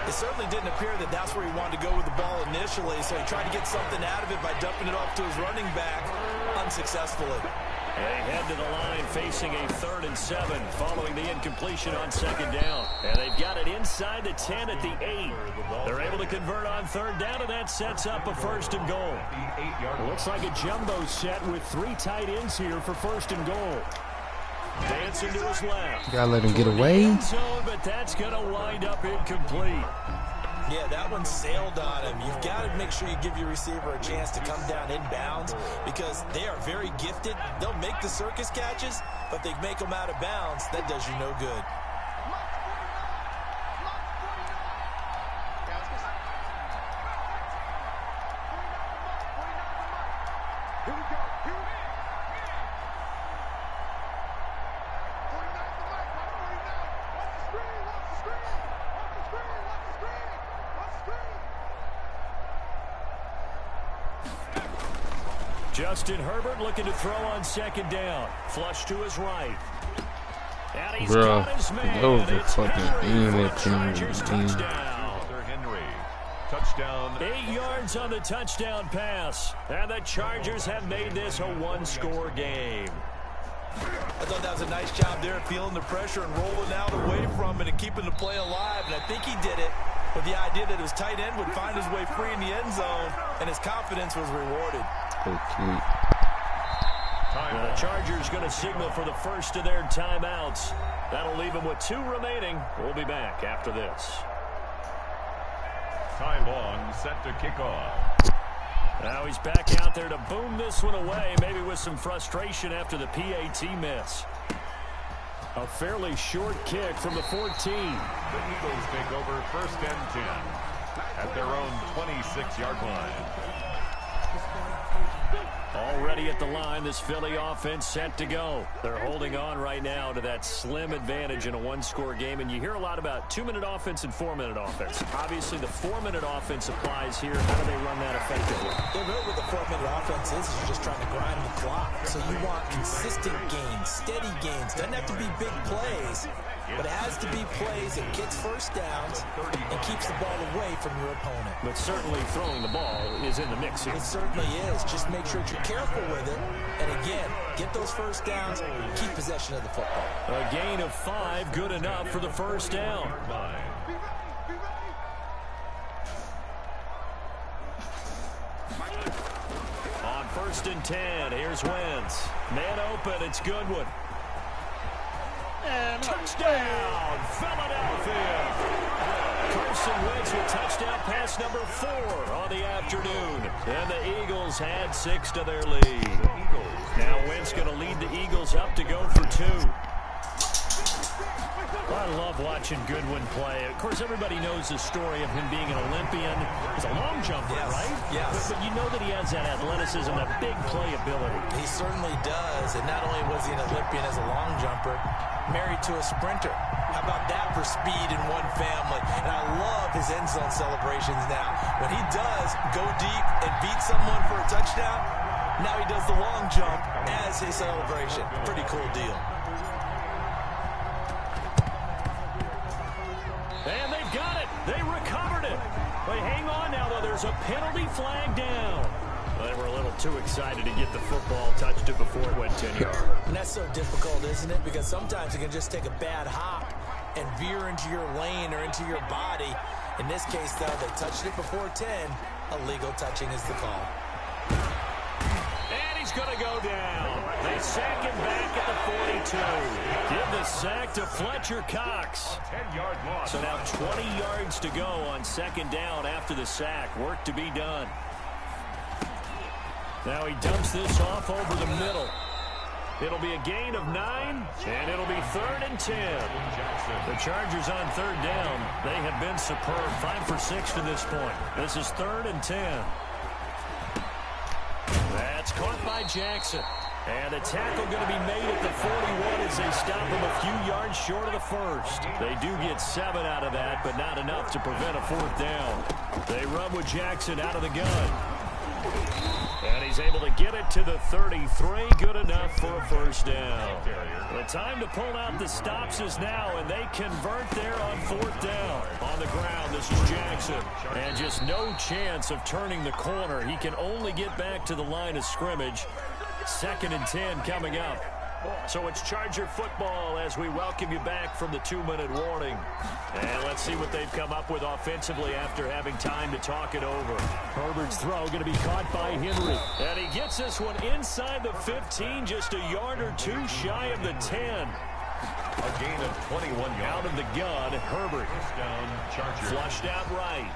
It certainly didn't appear that that's where he wanted to go with the ball initially, so he tried to get something out of it by dumping it off to his running back unsuccessfully. And they head to the line facing a 3rd and 7 following the incompletion on second down. And they've got it inside the 10 at the 8. They're able to convert on third down, and that sets up a first and goal. Looks like a jumbo set with 3 tight ends here for first and goal. Dancing to his left. Gotta let him get away. Zone, but that's going to wind up incomplete. Yeah, that one sailed on him. You've got to make sure you give your receiver a chance to come down inbounds because they are very gifted. They'll make the circus catches, but they make them out of bounds. That does you no good. Justin Herbert looking to throw on second down. Flush to his right. And he's Bro, got his man. those are It's fucking Henry internet for the Chargers team. touchdown. Henry. Touchdown. 8 yards on the touchdown pass. And the Chargers have made this a 1-score game. I thought that was a nice job there, feeling the pressure and rolling out away from it and keeping the play alive. And I think he did it with the idea that his tight end would find his way free in the end zone, and his confidence was rewarded. Okay. Well, the Chargers going to signal for the first of their timeouts. That'll leave them with 2 remaining. We'll be back after this. Ty Long set to kick off. Now he's back out there to boom this one away, maybe with some frustration after the PAT miss. A fairly short kick from the 14. The Eagles take over 1st and 10 at their own 26-yard line. Already at the line, this Philly offense set to go. They're holding on right now to that slim advantage in a one-score game, and you hear a lot about 2-minute offense and 4-minute offense. Obviously, the 4-minute offense applies here. How do they run that effectively? Yeah, really what the 4-minute offense is you're just trying to grind the clock. So you want consistent gains, steady gains. Doesn't have to be big plays, but it has to be plays that gets first downs and keeps the ball away from your opponent. But certainly throwing the ball is in the mix here. It certainly is. Just make sure that you're careful with it. And again, get those first downs, keep possession of the football. A gain of 5, good enough for the first down. On 1st and 10, here's Wentz. Man open, it's Goodwin. And touchdown, Philadelphia. Carson Wentz with touchdown pass number 4 on the afternoon. And the Eagles had 6 to their lead. Now Wentz going to lead the Eagles up to go for 2. I love watching Goodwin play. Of course, everybody knows the story of him being an Olympian. He's a long jumper, right? Yes. But you know that he has that athleticism, that big playability. He certainly does. And not only was he an Olympian as a long jumper, married to a sprinter. How about that for speed in one family? And I love his end zone celebrations now. When he does go deep and beat someone for a touchdown, now he does the long jump as his celebration. Pretty cool deal. And they've got it. They recovered it. They hang on now, though. There's a penalty flag down. They were a little too excited to get the football, touched it before it went 10 yards. And that's so difficult, isn't it? Because sometimes you can just take a bad hop and veer into your lane or into your body. In this case, though, they touched it before 10. Illegal touching is the call. And he's going to go down. They sack him back at the 42. Give the sack to Fletcher Cox. 10-yard loss. So now 20 yards to go on 2nd down after the sack. Work to be done. Now he dumps this off over the middle. It'll be a gain of 9, and it'll be 3rd and 10. The Chargers on 3rd down. They have been superb. 5 for 6 to this point. This is 3rd and 10. That's caught by Jackson. And a tackle going to be made at the 41 as they stop him a few yards short of the first. They do get 7 out of that, but not enough to prevent a 4th down. They run with Jackson out of the gun. And he's able to get it to the 33. Good enough for a 1st down. The time to pull out the stops is now, and they convert there on 4th down. On the ground, this is Jackson. And just no chance of turning the corner. He can only get back to the line of scrimmage. 2nd and 10 coming up. So it's Charger football as we welcome you back from the 2-minute warning. And let's see what they've come up with offensively after having time to talk it over. Herbert's throw going to be caught by Henry. And he gets this one inside the 15, just a yard or 2 shy of the 10. A gain of 21 yards. Out of the gun, Herbert. First down, Chargers. Flushed out right.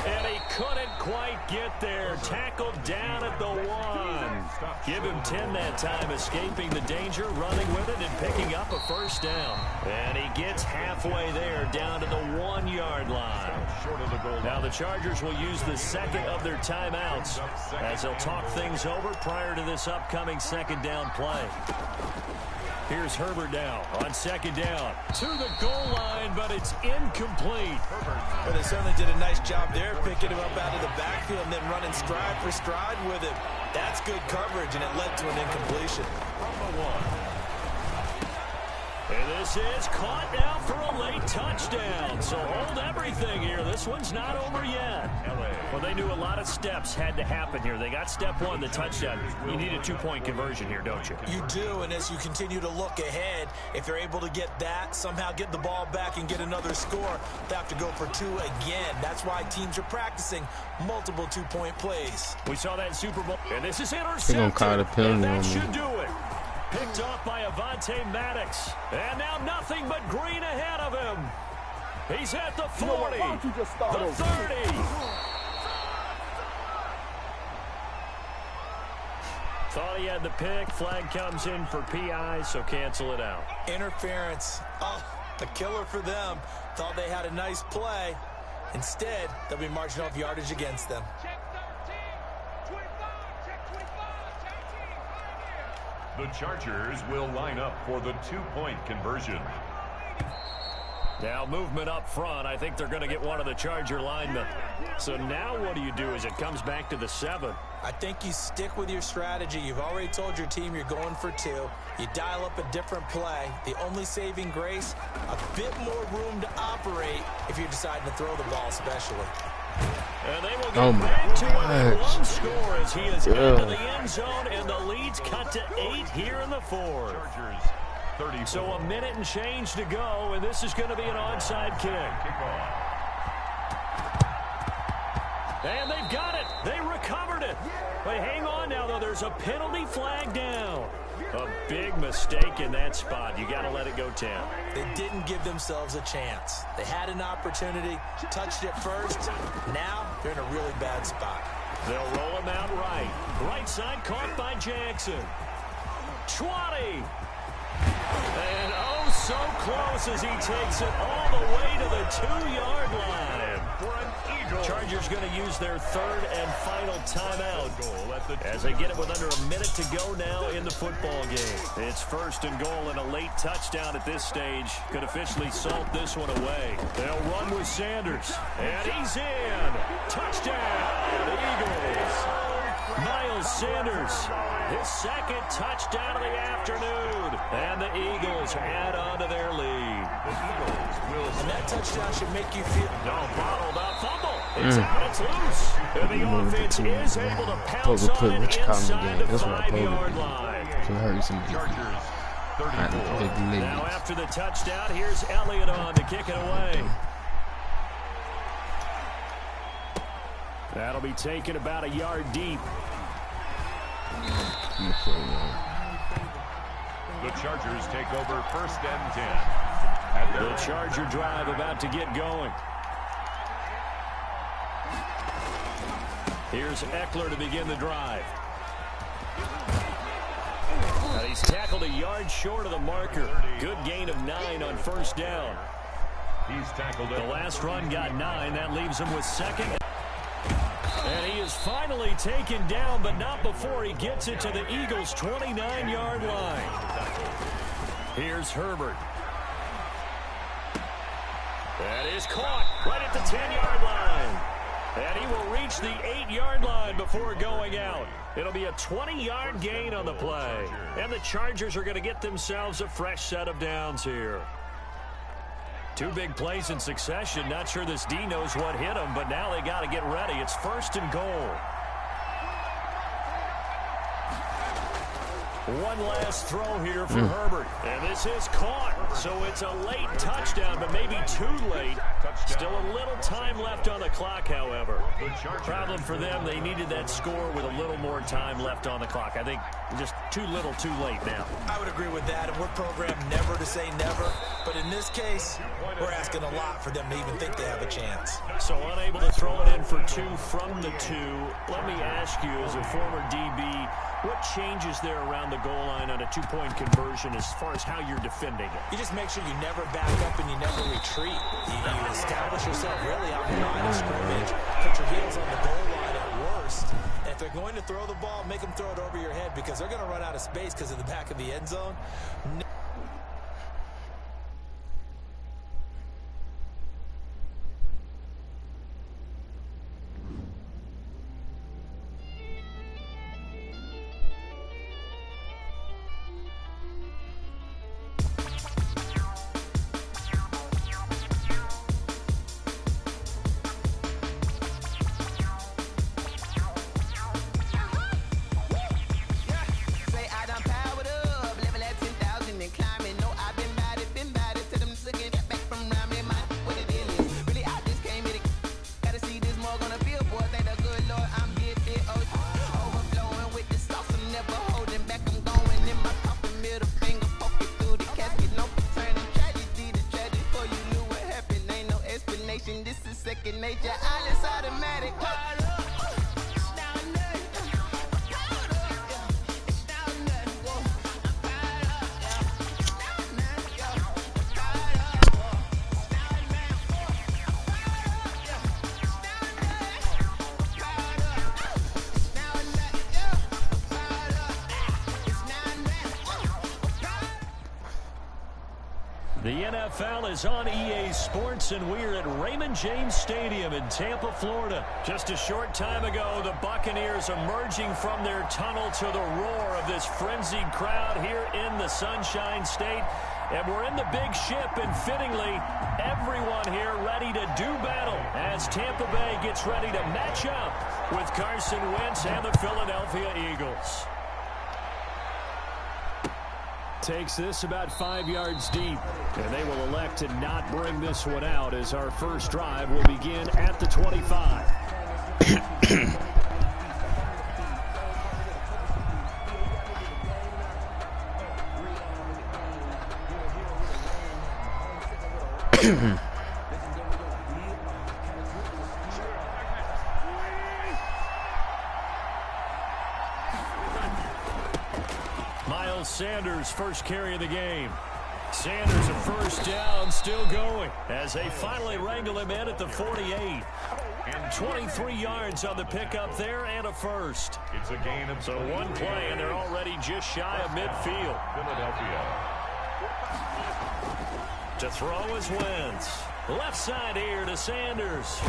And he couldn't quite get there. Tackled down at the 1. Give him 10 that time, escaping the danger, running with it, and picking up a 1st down. And he gets halfway there, down to the 1-yard line. Now the Chargers will use the 2nd of their timeouts as they'll talk things over prior to this upcoming 2nd down play. Here's Herbert now on 2nd down. To the goal line, but it's incomplete. Well, they certainly did a nice job there, picking him up out of the backfield and then running stride for stride with him. That's good coverage, and it led to an incompletion. From the 1. And this is caught now for a late touchdown. So hold everything here. This one's not over yet. Well, they knew a lot of steps had to happen here. They got step 1, the touchdown. You need a 2-point conversion here, don't you? You do, and as you continue to look ahead, if they're able to get that, somehow get the ball back and get another score, they have to go for 2 again. That's why teams are practicing multiple 2-point plays. We saw that in Super Bowl. And this is intercepted. They're gonna call the penalty and that on me. should do it. Picked off by Avonte Maddox. And now nothing but green ahead of him. He's at the 40, the 30. Thought he had the pick. Flag comes in for PI, so cancel it out. Interference. Oh, the killer for them. Thought they had a nice play. Instead, they'll be marching off yardage against them. The Chargers will line up for the two-point conversion. Now movement up front. I think they're going to get one of the Charger linemen. So now what do you do as it comes back to the 7? I think you stick with your strategy. You've already told your team you're going for 2. You dial up a different play. The only saving grace, a bit more room to operate if you're deciding to throw the ball especially. And they will get back to within 1 score as he is into the end zone, and the lead's cut to 8 here in the 4th. Chargers 34. So a minute and change to go, and this is going to be an onside kick. And they've got it. They recovered it. But hang on now, though. There's a penalty flag down. A big mistake in that spot. You got to let it go 10. They didn't give themselves a chance. They had an opportunity, touched it first. Now they're in a really bad spot. They'll roll him out right. Right side caught by Jackson. 20. And oh, so close as he takes it all the way to the 2-yard line. Chargers going to use their 3rd and final timeout as they get it with under a minute to go now in the football game. It's 1st and goal, and a late touchdown at this stage could officially salt this one away. They'll run with Sanders, and he's in. Touchdown, the Eagles. Miles Sanders, his 2nd touchdown of the afternoon, and the Eagles add on to their lead. And that touchdown should make you feel... No, bottled up, fumble. It's out, it's loose. And the offense is able to pounce on it inside the 5-yard line. Chargers 34. Now after the touchdown, here's Elliott on to kick it away. That'll be taken about a yard deep. The Chargers take over 1st and 10. The Charger drive about to get going. Here's Eckler to begin the drive. Now he's tackled a yard short of the marker. Good gain of 9 on 1st down. He's tackled it. The last run got 9. That leaves him with 2nd. And he is finally taken down, but not before he gets it to the Eagles' 29-yard line. Here's Herbert. That is caught right at the 10-yard line. And he will reach the 8-yard line before going out. It'll be a 20-yard gain on the play. And the Chargers are going to get themselves a fresh set of downs here. 2 big plays in succession. Not sure this D knows what hit him, but now they got to get ready. It's 1st and goal. One last throw here for Herbert. And this is caught. So it's a late touchdown, but maybe too late. Still a little time left on the clock, however. Problem for them, they needed that score with a little more time left on the clock. I think just too little, too late now. I would agree with that, and we're programmed never to say never. But in this case, we're asking a lot for them to even think they have a chance. So unable to throw it in for 2 from the 2. Let me ask you, as a former DB, what changes there around the goal line on a 2-point conversion as far as how you're defending it? You just make sure you never back up and you never retreat. You establish yourself really on the line of scrimmage, put your heels on the goal line at worst. And if they're going to throw the ball, make them throw it over your head because they're going to run out of space because of the back of the end zone. second nature. I just automatic. The NFL is on EA Sports, and we're at Raymond James Stadium in Tampa, Florida. Just a short time ago, the Buccaneers emerging from their tunnel to the roar of this frenzied crowd here in the Sunshine State. And we're in the big ship, and fittingly, everyone here ready to do battle as Tampa Bay gets ready to match up with Carson Wentz and the Philadelphia Eagles. Takes this about 5 yards deep, and they will elect to not bring this one out as our first drive will begin at the 25. Sanders first carry of the game. Sanders a first down, still going as they finally wrangle him in at the 48. And 23 yards on the pickup there and a first. It's a gain of so one play and they're already just shy of midfield. Philadelphia. To throw is Wentz. Left side here to Sanders.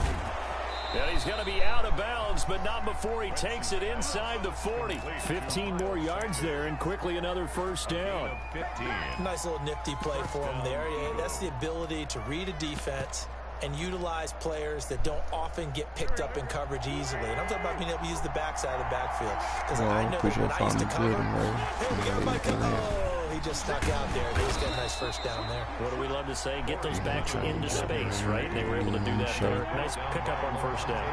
And he's going to be out of bounds, but not before he takes it inside the 40. 15 more yards there, and quickly another first down. 15. Nice little nifty play for him there. Yeah, that's the ability to read a defense and utilize players that don't often get picked up in coverage easily. And I'm talking about being able to use the backside of the backfield. Because I know that when I used to cover, hey, we got my cover. He just stuck out there. He's got a nice first down there. What do we love to say? Get those backs into space, right? They were able to do that there. Nice pickup on first down.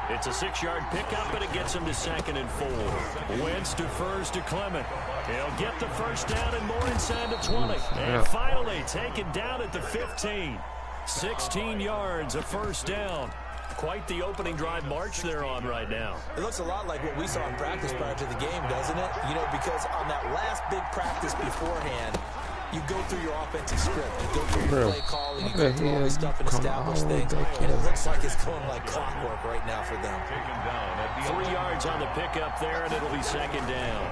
It's a 6-yard pickup, and it gets him to 2nd and 4. Wentz defers to Clement. He'll get the first down and more inside the 20. And finally taken down at the 15. 16 yards, a first down. Quite the opening drive march they're on right now. It looks a lot like what we saw in practice prior to the game, doesn't it? You know, because on that last big practice beforehand, you go through your offensive script, you go through your play calling, you go through all this stuff and establish things, and it looks like it's going like clockwork right now for them. 3 yards on the pickup there, and it'll be 2nd down.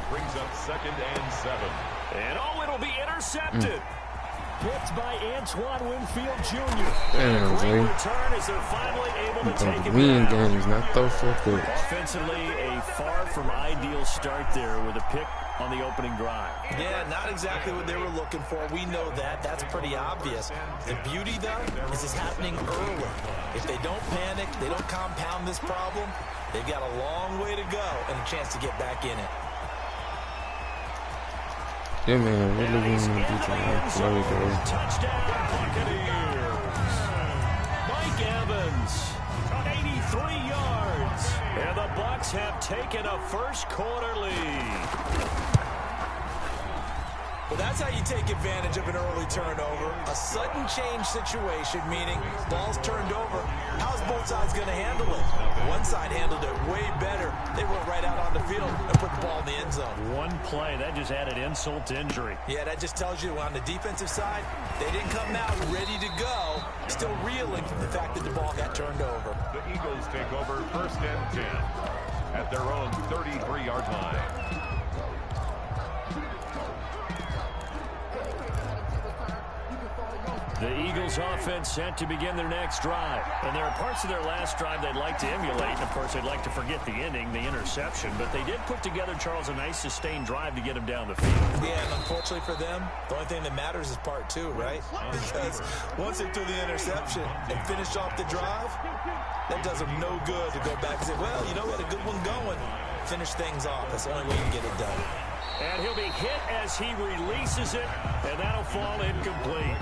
Brings up 2nd and 7. And it'll be intercepted. Picked by Antoine Winfield Jr. Damn, great return as they're finally able to take it win down. games, not throw for good. Offensively, a far from ideal start there with a pick on the opening drive. Yeah, not exactly what they were looking for. We know that. That's pretty obvious. The beauty, though, is it's happening early. If they don't panic, they don't compound this problem, they've got a long way to go and a chance to get back in it. Yeah, man, really want to beat the Florida. Touchdown, Buccaneers. Mike Evans, 83 yards. And the Bucs have taken a first quarter lead. Well, that's how you take advantage of an early turnover. A sudden change situation, meaning ball's turned over. How's both sides going to handle it? One side handled it way better. They went right out on the field and put the ball in the end zone. One play, that just added insult to injury. Yeah, that just tells you on the defensive side, they didn't come out ready to go, still reeling from the fact that the ball got turned over. The Eagles take over 1st and 10 at their own 33-yard line. The Eagles offense set to begin their next drive. And there are parts of their last drive they'd like to emulate. And, of course, they'd like to forget the ending, the interception. But they did put together, Charles, a nice sustained drive to get them down the field. Yeah, and unfortunately for them, the only thing that matters is part 2, right? Because once they threw the interception and finished off the drive, that does them no good to go back and say, well, you know, we had a good one going. Finish things off. That's the only way you can get it done. And he'll be hit as he releases it, and that'll fall incomplete.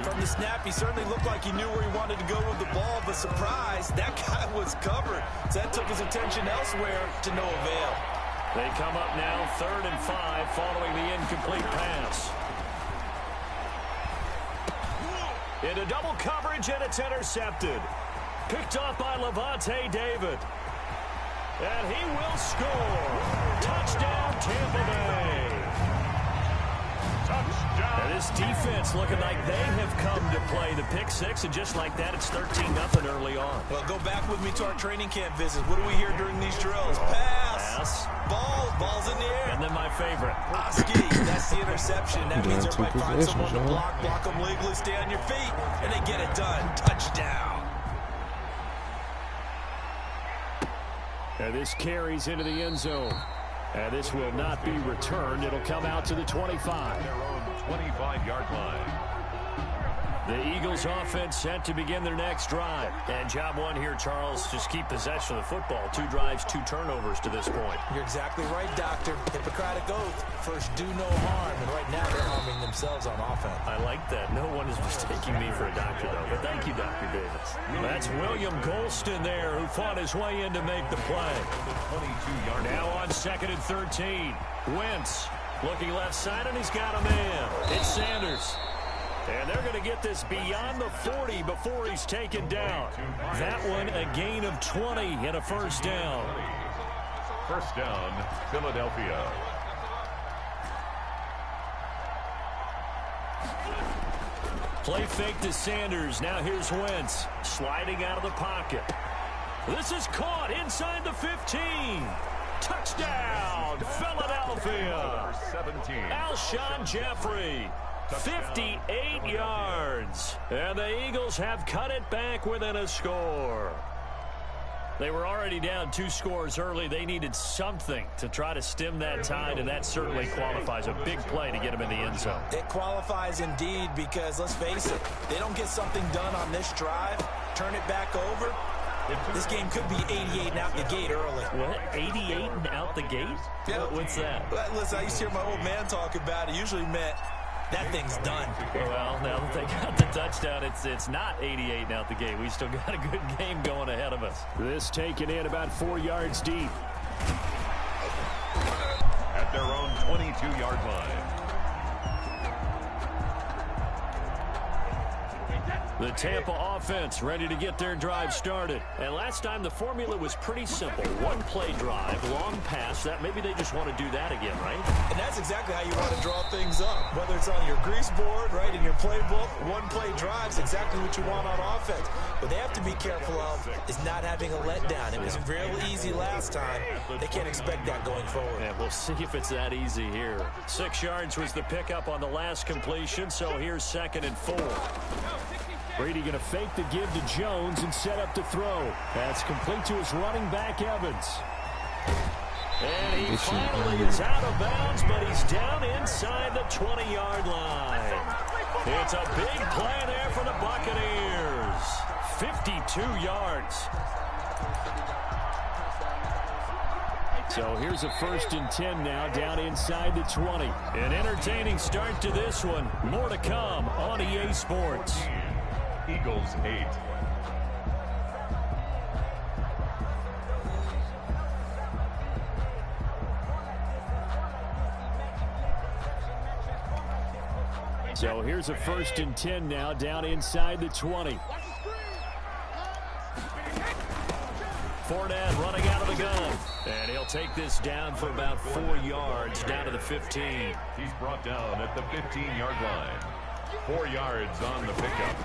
From the snap, he certainly looked like he knew where he wanted to go with the ball, but surprise, that guy was covered. So that took his attention elsewhere to no avail. They come up now 3rd and 5 following the incomplete pass. Into double coverage, and it's intercepted. Picked off by Levante David. And he will score. Touchdown, Tampa Bay. Touchdown. And this defense looking like they have come to play. The pick six, and just like that, it's 13-0 early on. Well, go back with me to our training camp visit. What do we hear during these drills? Pass. Balls in the air. And then my favorite. Oski, that's the interception. That means everybody finds someone to block them legally, stay on your feet, and they get it done. Touchdown. And this carries into the end zone. And this will not be returned. It'll come out to the 25. Their own 25-yard line. The Eagles offense set to begin their next drive. And job one here, Charles, just keep possession of the football. 2 drives, 2 turnovers to this point. You're exactly right, Doctor. Hippocratic oath. First, do no harm. And right now, they're harming themselves on offense. I like that. No one is mistaking me for a doctor, though. But thank you, Dr. Davis. That's William Golston there, who fought his way in to make the play. The 22-yard Now on 2nd and 13. Wentz looking left side, and he's got a man. It's Sanders. And they're going to get this beyond the 40 before he's taken down. That one, a gain of 20 and a first down. First down, Philadelphia. Play fake to Sanders. Now here's Wentz sliding out of the pocket. This is caught inside the 15. Touchdown, Philadelphia. 17. Alshon Jeffrey. 58 yards. And the Eagles have cut it back within a score. They were already down 2 scores early. They needed something to try to stem that tide, and that certainly qualifies. A big play to get them in the end zone. It qualifies indeed because, let's face it, they don't get something done on this drive, turn it back over, this game could be 88 and out the gate early. What? 88 and out the gate? Yeah. What's that? Listen, I used to hear my old man talk about it. Usually meant that thing's done. Well, now that they got the touchdown, it's not 88 and out the gate. We still got a good game going ahead of us. This taken in about 4 yards deep. At their own 22-yard line. The Tampa offense ready to get their drive started. And last time the formula was pretty simple. 1-play drive, long pass. That maybe they just want to do that again, right? And that's exactly how you want to draw things up. Whether it's on your grease board, right, in your playbook, 1-play drive's exactly what you want on offense. What they have to be careful of is not having a letdown. It was real easy last time. They can't expect that going forward. And we'll see if it's that easy here. 6 yards was the pickup on the last completion, so here's 2nd and 4. Brady going to fake the give to Jones and set up to throw. That's complete to his running back, Evans. And he finally is out of bounds, but he's down inside the 20-yard line. It's a big play there for the Buccaneers. 52 yards. So here's a 1st and 10 now, down inside the 20. An entertaining start to this one. More to come on EA Sports. Eagles 8. So here's a 1st and 10 now, down inside the 20. Fournette running out of the gun. And he'll take this down for about 4 yards, down to the 15. He's brought down at the 15-yard line. 4 yards on the pickup.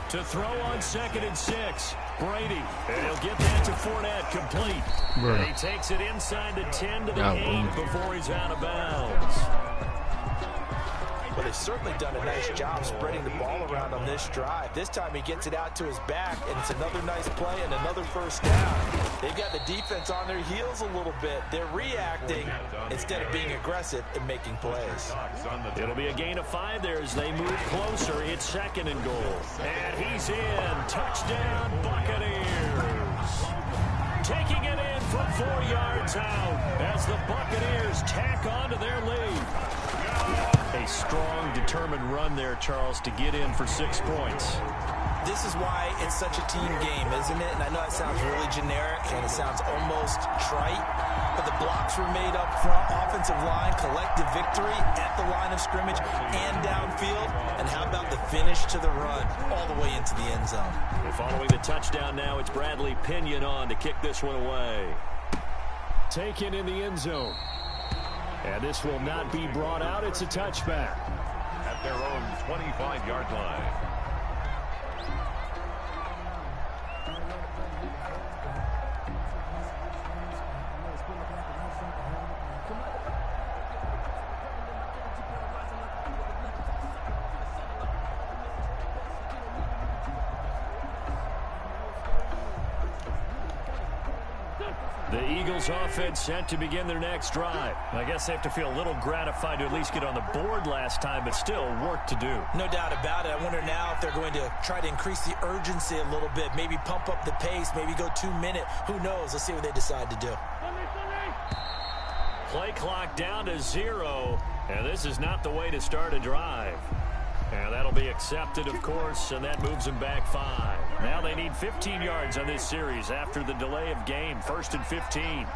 To throw on 2nd and 6. Brady. And he'll get that to Fournette, complete. And he takes it inside the 10 to the 8 before he's out of bounds. But they've certainly done a nice job spreading the ball around on this drive. This time he gets it out to his back, and it's another nice play and another first down. They've got the defense on their heels a little bit. They're reacting instead of being aggressive and making plays. It'll be a gain of 5 there as they move closer. It's 2nd and goal. And he's in. Touchdown, Buccaneers. Taking it in from 4 yards out as the Buccaneers tack on to their lead. A strong, determined run there, Charles, to get in for 6 points. This is why it's such a team game, isn't it? And I know it sounds really generic and it sounds almost trite, but the blocks were made up front, offensive line, collective victory at the line of scrimmage and downfield. And how about the finish to the run? All into the end zone. And following the touchdown now, it's Bradley Pinion on to kick this one away. Taken in the end zone. And this will not be brought out. It's a touchback. At their own 25-yard line. The Eagles offense set to begin their next drive. I guess they have to feel a little gratified to at least get on the board last time, but still work to do. No doubt about it. I wonder now if they're going to try to increase the urgency a little bit, maybe pump up the pace, maybe go 2 minute. Who knows? Let's see what they decide to do. Play clock down to 0, and this is not the way to start a drive. And that'll be accepted, of course, and that moves them back 5. Now they need 15 yards on this series after the delay of game. 1st and 15.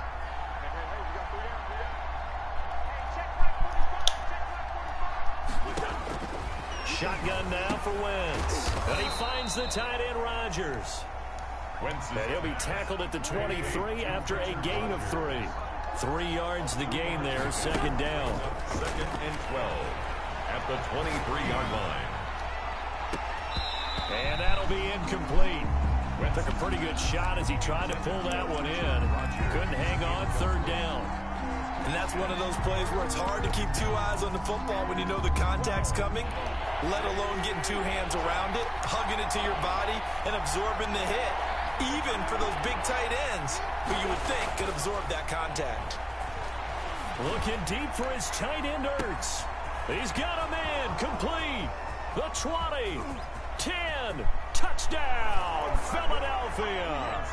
Shotgun now for Wentz. And he finds the tight end, Rodgers. And he'll be tackled at the 23 after a gain of 3. 3 yards the gain there, 2nd down. 2nd and 12. At the 23-yard line. And that'll be incomplete. Took a pretty good shot as he tried to pull that one in. Couldn't hang on, 3rd down. And that's one of those plays where it's hard to keep 2 eyes on the football when you know the contact's coming, let alone getting 2 hands around it, hugging it to your body, and absorbing the hit, even for those big tight ends who you would think could absorb that contact. Looking deep for his tight end, Ertz. He's got a man, complete. The 20, 10, touchdown, Philadelphia.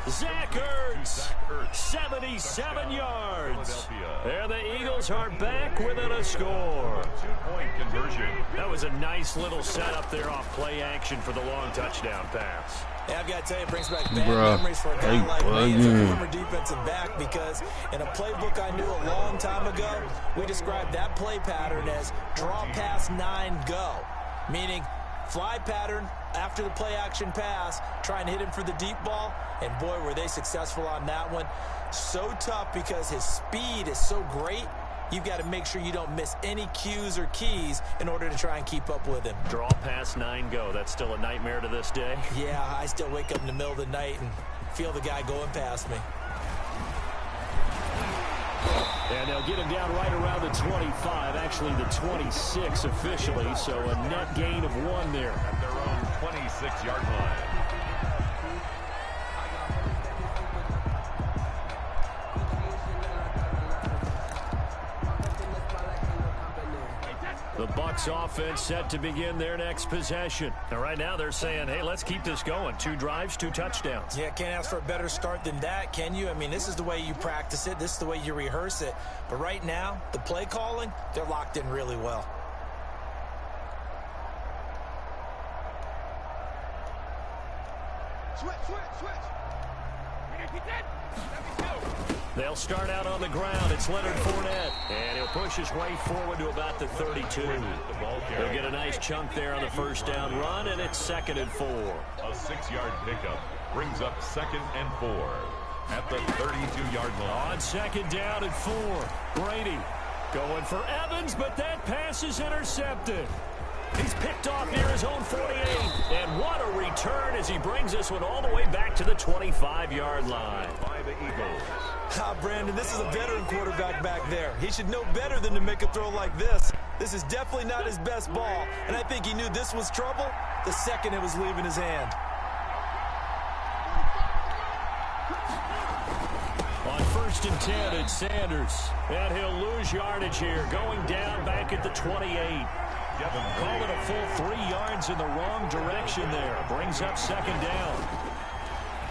Zach Ertz, 77 yards. And the Eagles are back within a score. 2-point conversion. That was a nice little setup there off play action for the long touchdown pass. Yeah, I've got to tell you, it brings back bad memories for a guy like me as a former defensive back, because in a playbook I knew a long time ago, we described that play pattern as draw pass 9 go, meaning fly pattern after the play action pass, trying to hit him for the deep ball, and boy, were they successful on that one. So tough because his speed is so great. You've got to make sure you don't miss any cues or keys in order to try and keep up with him. Draw pass 9 go. That's still a nightmare to this day. Yeah, I still wake up in the middle of the night and feel the guy going past me. And they'll get him down right around the 25, actually the 26 officially, so a net gain of 1 there. At their own 26-yard line. The Bucs offense set to begin their next possession. And right now they're saying, hey, let's keep this going. 2 drives, 2 touchdowns. Yeah, can't ask for a better start than that, can you? I mean, this is the way you practice it. This is the way you rehearse it. But right now, the play calling, they're locked in really well. Switch. They'll start out on the ground. It's Leonard Fournette. And he'll push his way forward to about the 32. They'll get a nice chunk there on the 1st down run, and it's 2nd and 4. A 6-yard pickup brings up 2nd and 4 at the 32-yard line. On 2nd down and 4, Brady going for Evans, but that pass is intercepted. He's picked off near his own 48. And what a return as he brings this one all the way back to the 25-yard line. By the Eagles. Brandon, this is a veteran quarterback back there. He should know better than to make a throw like this. This is definitely not his best ball, and I think he knew this was trouble the second it was leaving his hand. On 1st and 10, it's Sanders. And he'll lose yardage here, going down back at the 28. Call it a full 3 yards in the wrong direction there. Brings up 2nd down.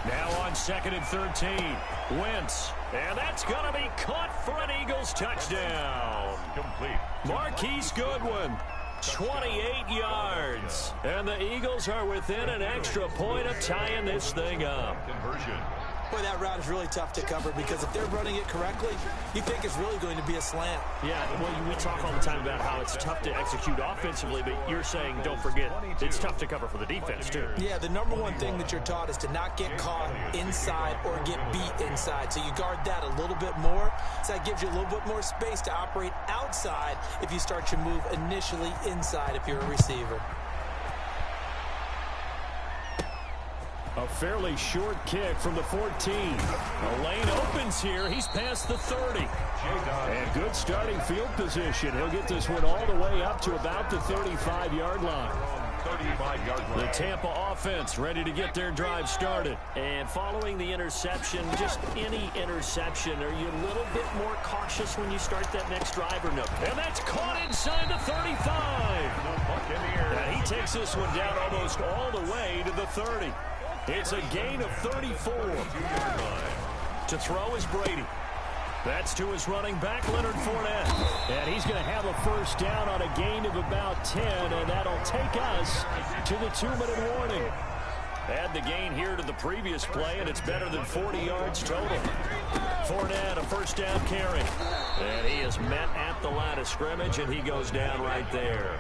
Now on 2nd and 13, Wentz. And that's going to be caught for an Eagles touchdown. Complete. Marquise Goodwin, 28 yards. And the Eagles are within an extra point of tying this thing up. Conversion. Boy, that route is really tough to cover because if they're running it correctly, you think it's really going to be a slant. Yeah, well, we talk all the time about how it's tough to execute offensively, but you're saying, don't forget, it's tough to cover for the defense, too. Yeah, the number one thing that you're taught is to not get caught inside or get beat inside. So you guard that a little bit more. So that gives you a little bit more space to operate outside if you start your move initially inside if you're a receiver. A fairly short kick from the 14. The lane opens here. He's past the 30. And good starting field position. He'll get this one all the way up to about the 35-yard line. The Tampa offense ready to get their drive started. And following the interception, just any interception, are you a little bit more cautious when you start that next drive or no? And that's caught inside the 35. And he takes this one down almost all the way to the 30. It's a gain of 34. To throw is Brady. That's to his running back, Leonard Fournette. And he's going to have a first down on a gain of about 10, and that'll take us to the 2-minute warning. Add the gain here to the previous play, and it's better than 40 yards total. Fournette, a first down carry. And he is met at the line of scrimmage, and he goes down right there.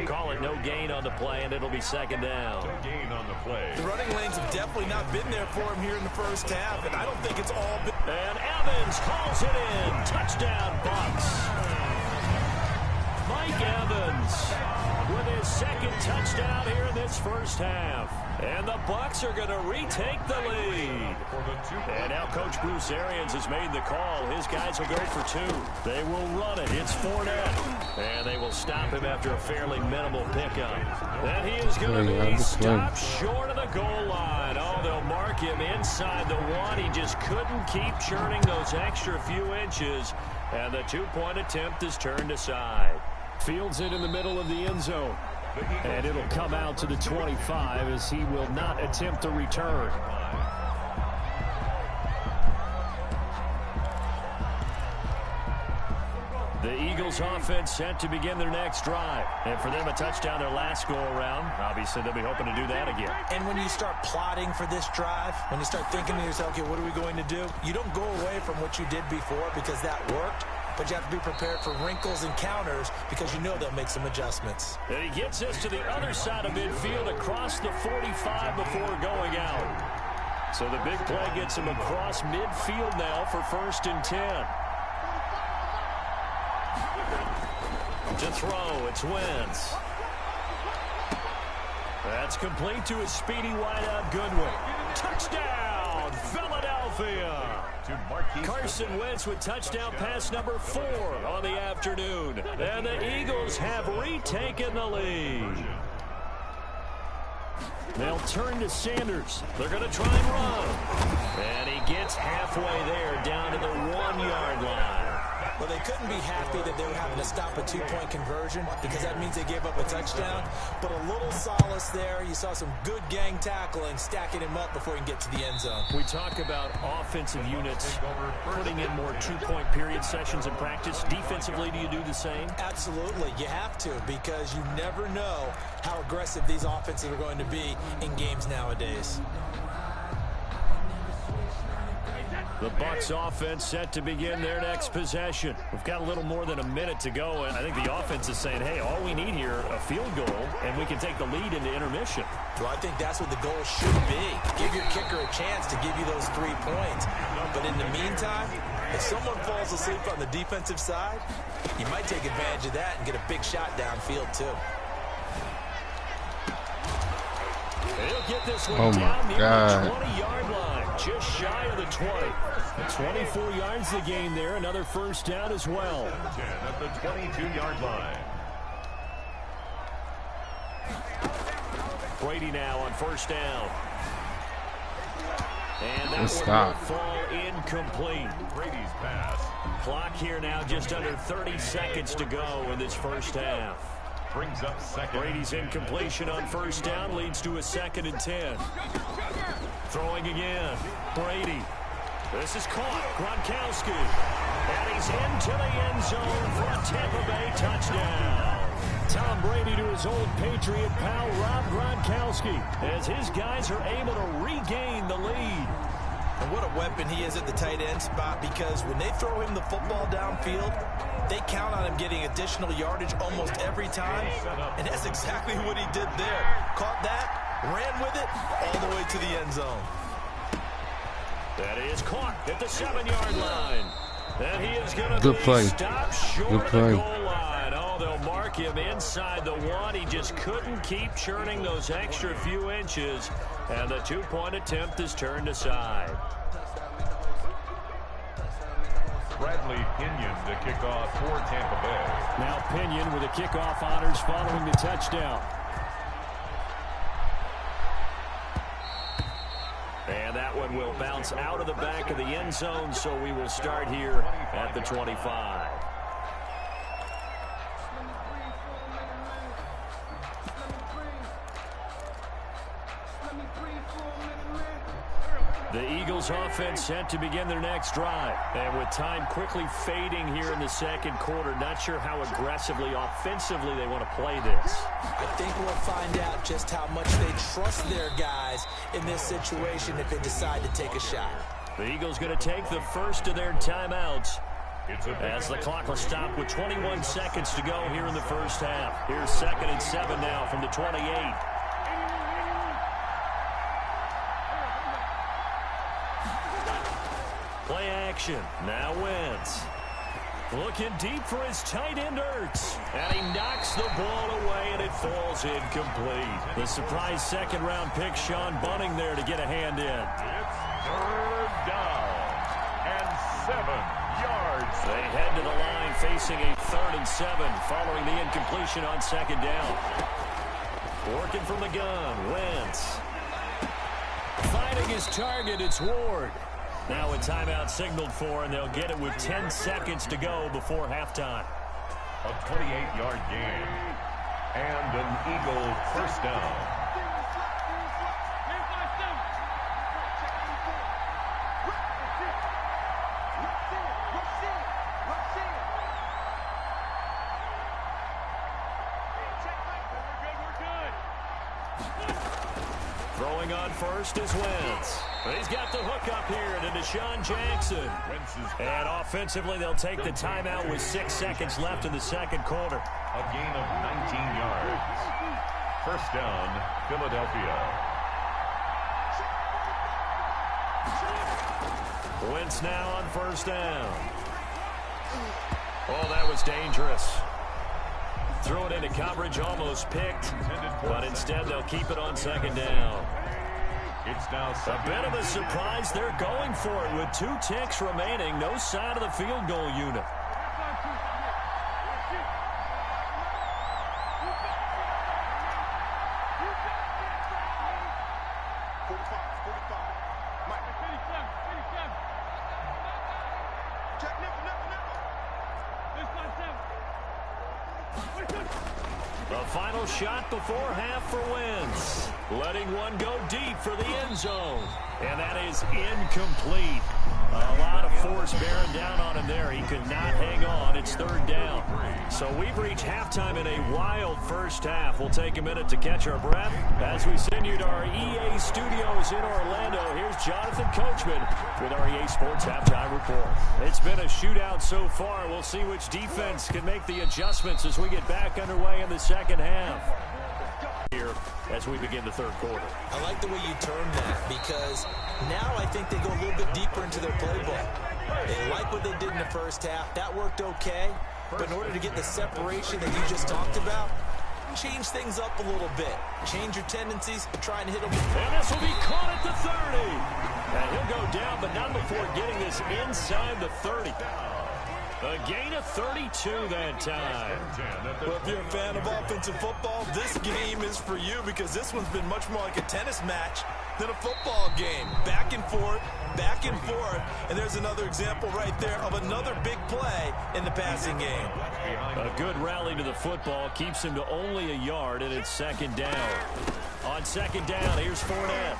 Call it no gain on the play, and it'll be second down. No gain on the play. The running lanes have definitely not been there for him here in the first half, and I don't think it's all been. And Evans hauls it in. Touchdown, Bucs. Mike Evans with his second touchdown here in this first half. And the Bucs are going to retake the lead. And now Coach Bruce Arians has made the call. His guys will go for 2. They will run it. It's Fournette. And they will stop him after a fairly minimal pickup. And he is going to be stopped short of the goal line. Oh, they'll mark him inside the 1. He just couldn't keep churning those extra few inches. And the 2-point attempt is turned aside. Fields it in the middle of the end zone. And it'll come out to the 25 as he will not attempt a return. The Eagles offense set to begin their next drive. And for them, a touchdown their last go-around. Obviously, they'll be hoping to do that again. And when you start plotting for this drive, when you start thinking to yourself, okay, what are we going to do? You don't go away from what you did before because that worked. But you have to be prepared for wrinkles and counters because you know they'll make some adjustments. And he gets us to the other side of midfield across the 45 before going out. So the big play gets him across midfield now for 1st and 10. To throw, it's Wentz. That's complete to a speedy wideout Goodwin. Touchdown, Philadelphia! Carson Wentz with touchdown pass number 4 on the afternoon. And the Eagles have retaken the lead. They'll turn to Sanders. They're going to try and run. And he gets halfway there down to the 1-yard line. Well, they couldn't be happy that they were having to stop a 2-point conversion because that means they gave up a touchdown. But a little solace there. You saw some good gang tackling, stacking him up before he can get to the end zone. We talk about offensive units putting in more 2-point period sessions in practice. Defensively, do you do the same? Absolutely. You have to because you never know how aggressive these offenses are going to be in games nowadays. The Bucs offense set to begin their next possession. We've got a little more than a minute to go, and I think the offense is saying, hey, all we need here, a field goal, and we can take the lead into intermission. Well, I think that's what the goal should be. Give your kicker a chance to give you those 3 points. But in the meantime, if someone falls asleep on the defensive side, you might take advantage of that and get a big shot downfield, too. He'll get this one down near the 20-yard line, just shy of the 20. 24 yards the gain there, another first down as well. 10 at the 22-yard line. Brady now on first down. And that one will fall incomplete. Brady's pass. Clock here now just under 30 seconds to go in this first half. Brings up second. Brady's incompletion on first down leads to a 2nd and 10. Throwing again. Brady. This is caught. Gronkowski. And he's into the end zone for a Tampa Bay touchdown. Tom Brady to his old Patriot pal Rob Gronkowski as his guys are able to regain the lead. And what a weapon he is at the tight end spot, because when they throw him the football downfield, they count on him getting additional yardage almost every time. And that's exactly what he did there. Caught that, ran with it, all the way to the end zone. That is caught at the 7-yard line. And he is going to Good play. Stopped short Good play. of the goal line. Oh, they'll mark him inside the 1. He just couldn't keep churning those extra few inches. And the 2-point attempt is turned aside. Bradley Pinion to kick off for Tampa Bay. Now Pinion with the kickoff honors following the touchdown. And that one will bounce out of the back of the end zone, so we will start here at the 25. The Eagles offense set to begin their next drive. And with time quickly fading here in the second quarter, not sure how aggressively, offensively they want to play this. I think we'll find out just how much they trust their guys in this situation if they decide to take a shot. The Eagles going to take the first of their timeouts as the clock will stop with 21 seconds to go here in the first half. Here's 2nd and 7 now from the 28. Play action. Now Wentz. Looking deep for his tight end Ertz. And he knocks the ball away, and it falls incomplete. The surprise second-round pick, Sean Bunting, there to get a hand in. It's 3rd down and 7 yards. They head to the line facing a 3rd and 7 following the incompletion on 2nd down. Working from the gun, Wentz. Finding his target, it's Ward. Now a timeout signaled for, and they'll get it with 10 seconds to go before halftime. A 28-yard gain. And an Eagle first down. Throwing on first is Wentz. He's got the hook up here to Deshaun Jackson. And offensively, they'll take the timeout with 6 seconds left in the second quarter. A gain of 19 yards. First down, Philadelphia. Wentz now on first down. Oh, that was dangerous. Throw it into coverage, almost picked, but instead they'll keep it on 2nd down. It's now a bit of a surprise. They're going for it with 2 ticks remaining. No sign of the field goal unit. The final shot before half for Wentz. Letting one go deep for the end zone. And that is incomplete. A lot of force bearing down on him there. He could not hang on. It's 3rd down. So we've reached halftime in a wild first half. We'll take a minute to catch our breath as we send you to our EA studios in Orlando. Here's Jonathan Coachman with our EA Sports Halftime Report. It's been a shootout so far. We'll see which defense can make the adjustments as we get back underway in the second half. Here as we begin the 3rd quarter. I like the way you term that, because now I think they go a little bit deeper into their play ball. They like what they did in the first half. That worked okay. But in order to get the separation that you just talked about, change things up a little bit. Change your tendencies, try and hit them. And this will be caught at the 30. And he'll go down, but not before getting this inside the 30. A gain of 32 that time. Well, if you're a fan of offensive football, this game is for you, because this one's been much more like a tennis match than a football game. Back and forth, and there's another example right there of another big play in the passing game. A good rally to the football keeps him to only a yard, and it's 2nd down. On second down, here's Fournette.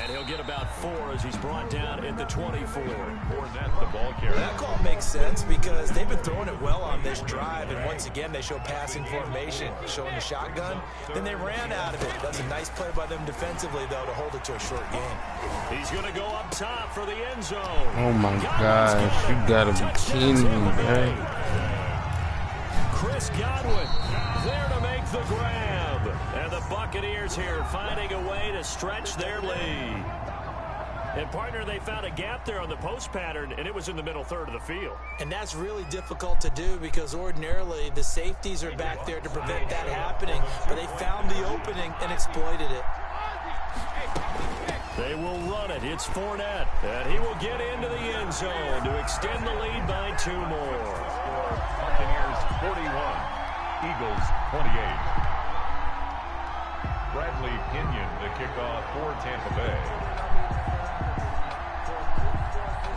And he'll get about 4 as he's brought down at the 24. Fournette, the ball carrier. That call makes sense because they've been throwing it well on this drive, and once again they show passing formation, showing the shotgun. Then they ran out of it. That's a nice play by them defensively, though, to hold it to a short game. He's going to go up top for the end zone. Oh my gosh, you gotta be kidding me, man. Chris Godwin there to make the grab. And the Buccaneers here finding a way to stretch their lead. And, partner, they found a gap there on the post pattern, and it was in the middle third of the field. And that's really difficult to do because ordinarily the safeties are back there to prevent that happening. But they found the opening and exploited it. They will run it. It's Fournette. And he will get into the end zone to extend the lead by 2 more. Buccaneers 41, Eagles 28. Bradley Pinion to kick off for Tampa Bay.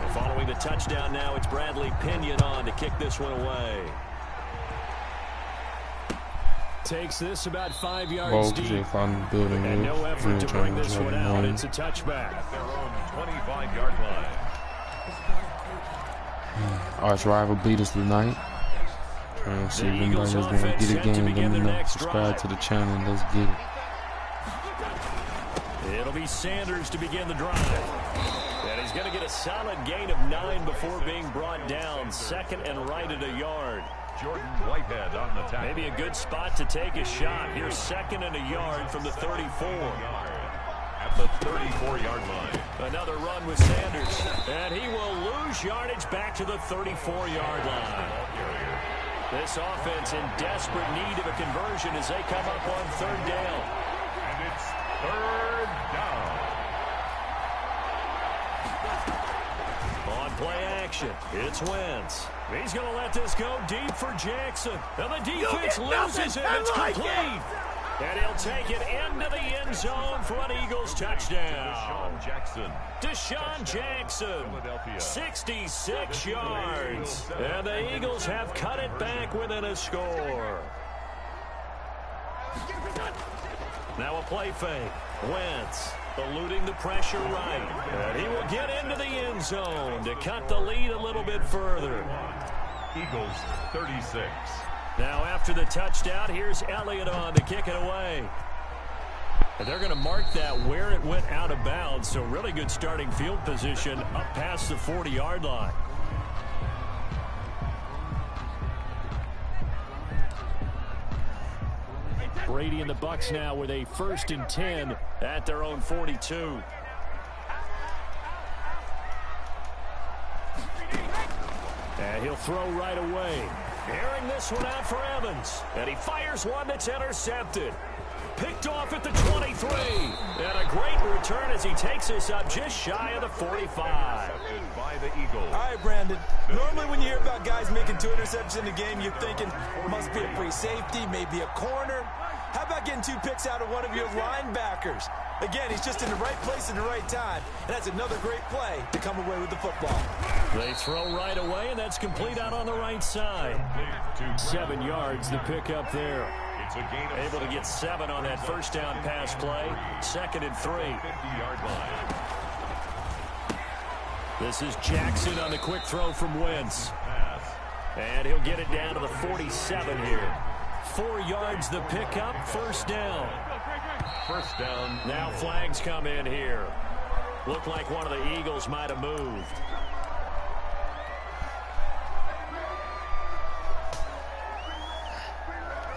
And following the touchdown now, it's Bradley Pinion on to kick this one away. Takes this about 5 yards deep. And no effort to bring this one out. It's a touchback. At their own 25-yard line. Arch rival beat us tonight. Trying to see if anybody else want to get a game. Let me know. Subscribe to the channel and let's get it. It'll be Sanders to begin the drive. And he's going to get a solid gain of 9 before being brought down. Second and right at a yard. Jordan Whitehead on the tackle. Maybe a good spot to take a shot. Here's second and a yard from the 34. At the 34-yard line. Another run with Sanders. And he will lose yardage back to the 34-yard line. This offense in desperate need of a conversion as they come up on 3rd down. And it's 3rd down. On play action, it's Wentz. He's going to let this go deep for Jackson. And the defense loses it. It's complete. And he'll take it into the end zone for an Eagles touchdown. Deshaun Jackson, 66 yards. And the Eagles have cut it back within a score. Now a play fake. Wentz eluding the pressure right. And he will get into the end zone to cut the lead a little bit further. Eagles 36. Now after the touchdown, here's Elliott on to kick it away. And they're going to mark that where it went out of bounds. So really good starting field position up past the 40-yard line. Brady and the Bucs now with a 1st and 10 at their own 42. And he'll throw right away. Airing this one out for Evans. And he fires one that's intercepted. Picked off at the 23. And a great return as he takes this up just shy of the 45. By the Eagles. All right, Brandon. Normally when you hear about guys making 2 interceptions in the game, you're thinking it must be a free safety, maybe a corner. How about getting 2 picks out of one of your linebackers? Again, he's just in the right place at the right time. And that's another great play to come away with the football. They throw right away, and that's complete out on the right side. 7 yards, the pickup there. It's a gain of Able to get 7 on that 1st down pass play. 2nd and 3. 50-yard line. This is Jackson on the quick throw from Wentz. And he'll get it down to the 47 here. 4 yards the pickup, 1st down. 1st down. Now flags come in here. Looked like one of the Eagles might have moved.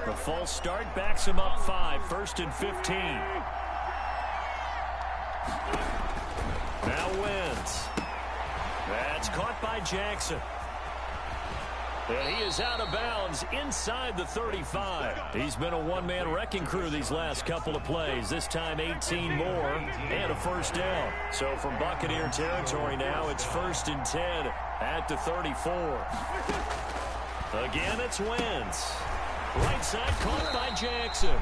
The false start backs him up 5, 1st and 15. Now Wentz. That's caught by Jackson. And he is out of bounds inside the 35. He's been a one-man wrecking crew these last couple of plays. This time 18 more and a 1st down. So from Buccaneer territory now, it's 1st and 10 at the 34. Again, it's Wentz. Right side caught by Jackson.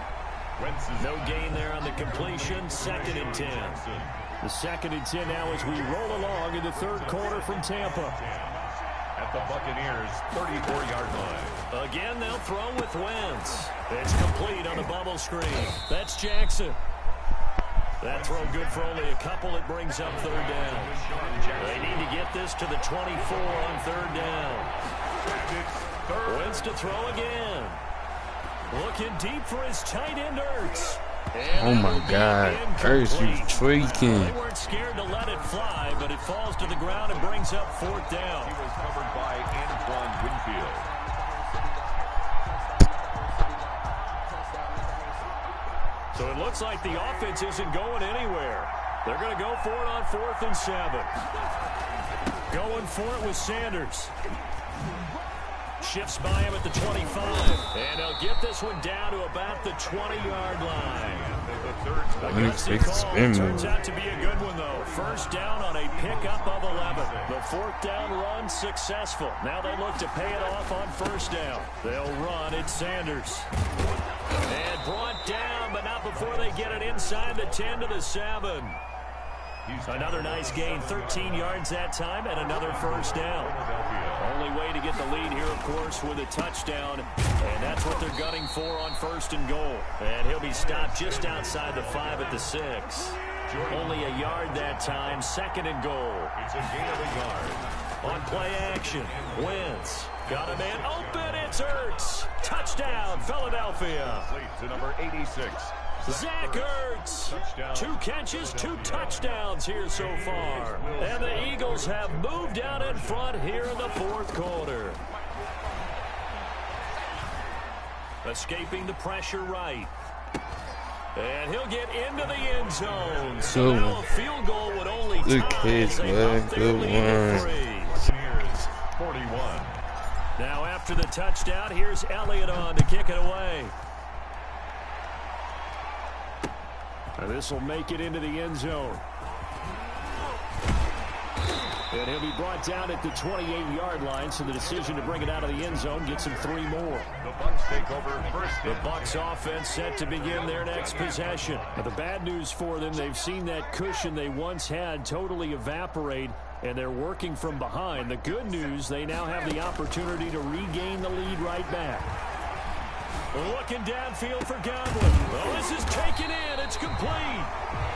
No gain there on the completion. 2nd and 10. The 2nd and 10 now as we roll along in the 3rd quarter from Tampa. At the Buccaneers' 34-yard line. Again, they'll throw with Wentz. It's complete on the bubble screen. That's Jackson. That throw good for only a couple. It brings up third down. They need to get this to the 24 on third down. Wins to throw again. Looking deep for his tight end, Ertz. Oh my God, Ertz, you freaking. They weren't scared to let it fly, but it falls to the ground and brings up fourth down. He was covered by Antoine Winfield. So it looks like the offense isn't going anywhere. They're going to go for it on 4th and 7. Going for it with Sanders. Shifts by him at the 25. And he'll get this one down to about the 20-yard line. Turns out to be a good one, though. First down on a pickup of 11. The fourth down run successful. Now they look to pay it off on first down. They'll run it Sanders. And brought down, but not before they get it inside the 10 to the 7. Another nice gain, 13 yards that time, and another first down. Only way to get the lead here, of course, with a touchdown, and that's what they're gunning for on 1st and goal. And he'll be stopped just outside the 5 at the 6. Only a yard that time, 2nd and goal. It's a gain of a yard. On play action, Wentz. Got a man open, it's Ertz. Touchdown, Philadelphia. To number 86. Zach Ertz. 2 catches, 2 touchdowns here so far. And the Eagles have moved out in front here in the 4th quarter. Escaping the pressure right. And he'll get into the end zone. So now a field goal would only tie. Good catch, man. Good one. 41. Now after the touchdown, here's Elliott on to kick it away. And this will make it into the end zone. And he'll be brought down at the 28-yard line, so the decision to bring it out of the end zone gets him 3 more. The Bucs take over first. The Bucs offense set to begin their next possession. Now, the bad news for them, they've seen that cushion they once had totally evaporate, and they're working from behind. The good news, they now have the opportunity to regain the lead right back. Looking downfield for Godwin. Oh, this is taken in. It's complete.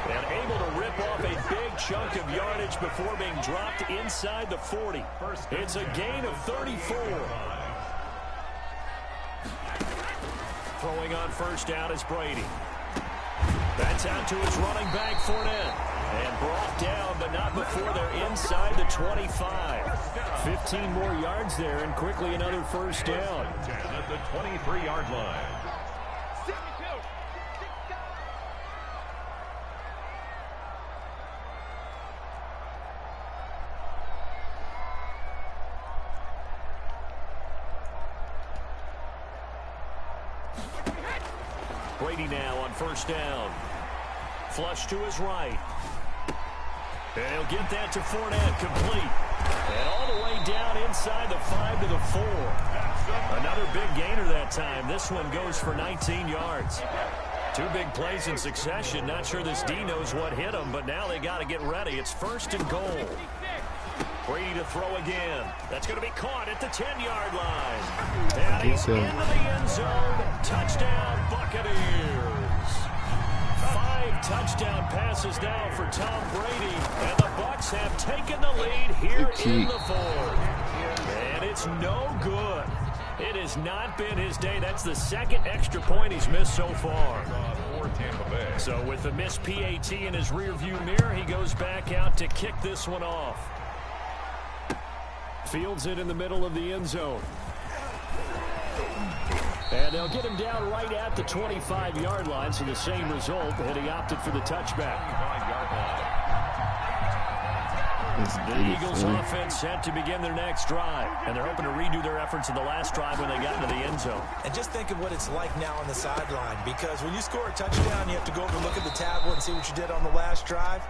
And able to rip off a big chunk of yardage before being dropped inside the 40. It's a gain of 34. Throwing on first down is Brady. That's out to his running back, Fournette. And brought down, but not before they're inside the 25. 15 more yards there, and quickly another first down. At the 23-yard line. Brady now on first down. Flush to his right. And he'll get that to Fournette, complete. And all the way down inside the 5 to the 4. Another big gainer that time. This one goes for 19 yards. 2 big plays in succession. Not sure this D knows what hit him, but now they got to get ready. It's 1st and goal. Brady to throw again. That's going to be caught at the 10-yard line. And he's into the end zone. Touchdown, Buccaneers. 5 touchdown passes now for Tom Brady, and the Bucs have taken the lead here in the 4th. And it's no good. It has not been his day. That's the 2nd extra point he's missed so far. So with the missed PAT in his rearview mirror, he goes back out to kick this one off. Fields it in the middle of the end zone. And they'll get him down right at the 25-yard line, so the same result, and he opted for the touchback. The Eagles offense set to begin their next drive, and they're hoping to redo their efforts in the last drive when they got into the end zone. And just think of what it's like now on the sideline, because when you score a touchdown, you have to go over and look at the tablet and see what you did on the last drive.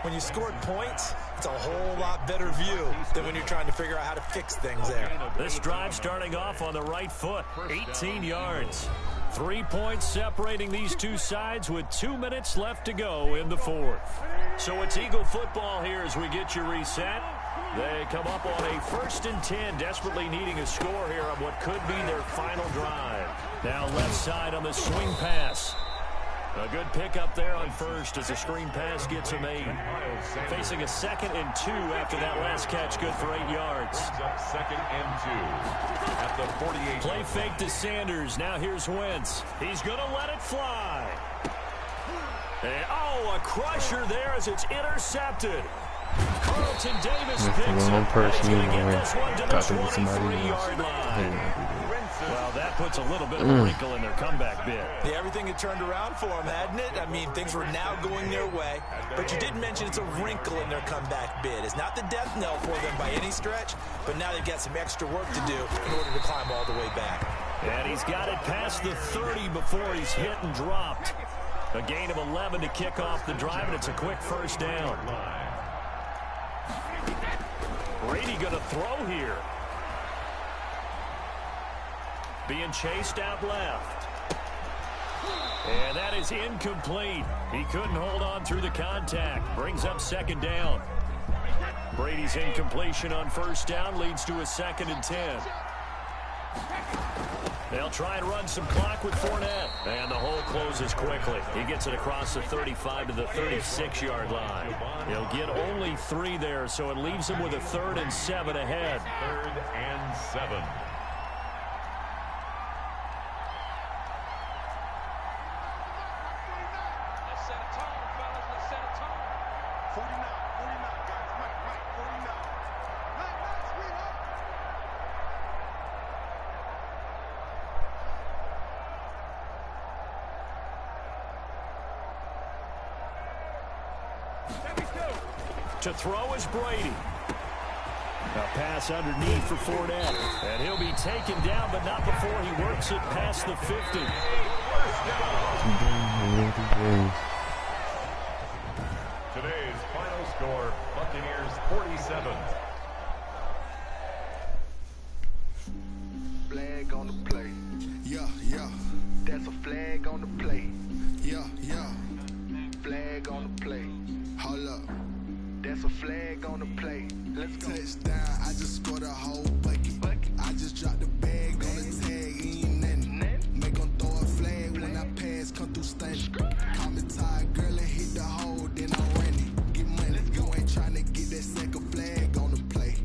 When you scored points, it's a whole lot better view than when you're trying to figure out how to fix things there. This drive starting off on the right foot, 18 yards. 3 points separating these two sides with 2 minutes left to go in the 4th. So it's Eagle football here as we get you reset. They come up on a 1st and 10, desperately needing a score here on what could be their final drive. Now left side on the swing pass. A good pickup there on first as a screen pass gets him 8. Facing a 2nd and 2 after that last catch, good for 8 yards. Second and 2 at the 48. Play fake to Sanders. Now here's Wentz. He's going to let it fly. And, oh, a crusher there as it's intercepted. Carlton Davis picks it. He's going to get this one to the 23-yard line. Well, that puts a little bit of a wrinkle in their comeback bid. Yeah, everything had turned around for them, hadn't it? I mean, things were now going their way. But you did mention it's a wrinkle in their comeback bid. It's not the death knell for them by any stretch, but now they've got some extra work to do in order to climb all the way back. And he's got it past the 30 before he's hit and dropped. A gain of 11 to kick off the drive, and it's a quick first down. Brady going to throw here. Being chased out left. And that is incomplete. He couldn't hold on through the contact. Brings up 2nd down. Brady's incompletion on 1st down leads to a 2nd and 10. They'll try and run some clock with Fournette. And the hole closes quickly. He gets it across the 35 to the 36-yard line. He'll get only 3 there, so it leaves him with a 3rd and 7 ahead. 3rd and 7. To throw is Brady. A pass underneath for Fournette. And he'll be taken down, but not before he works it past the 50. Today's final score, Buccaneers 47. Flag on the play. Yeah, yeah. That's a flag on the play. Yeah, yeah. Flag on the play. Hold up. That's a flag on the play. Let's go. Touchdown, I just scored a whole bucket. I just dropped the bag on the tag, ain't nothing. Make them throw a flag when I pass, come through stunning. Call me tired, girl, and hit the hole, then I'm running. Get money, you ain't trying to get that second flag on the play.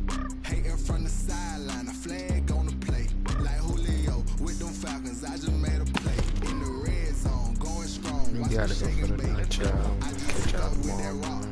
Hating from the sideline, a flag on the play. Like Julio with them Falcons, I just made a play. In the red zone, going strong. You gotta go for the night, child. I just stuck with that rock.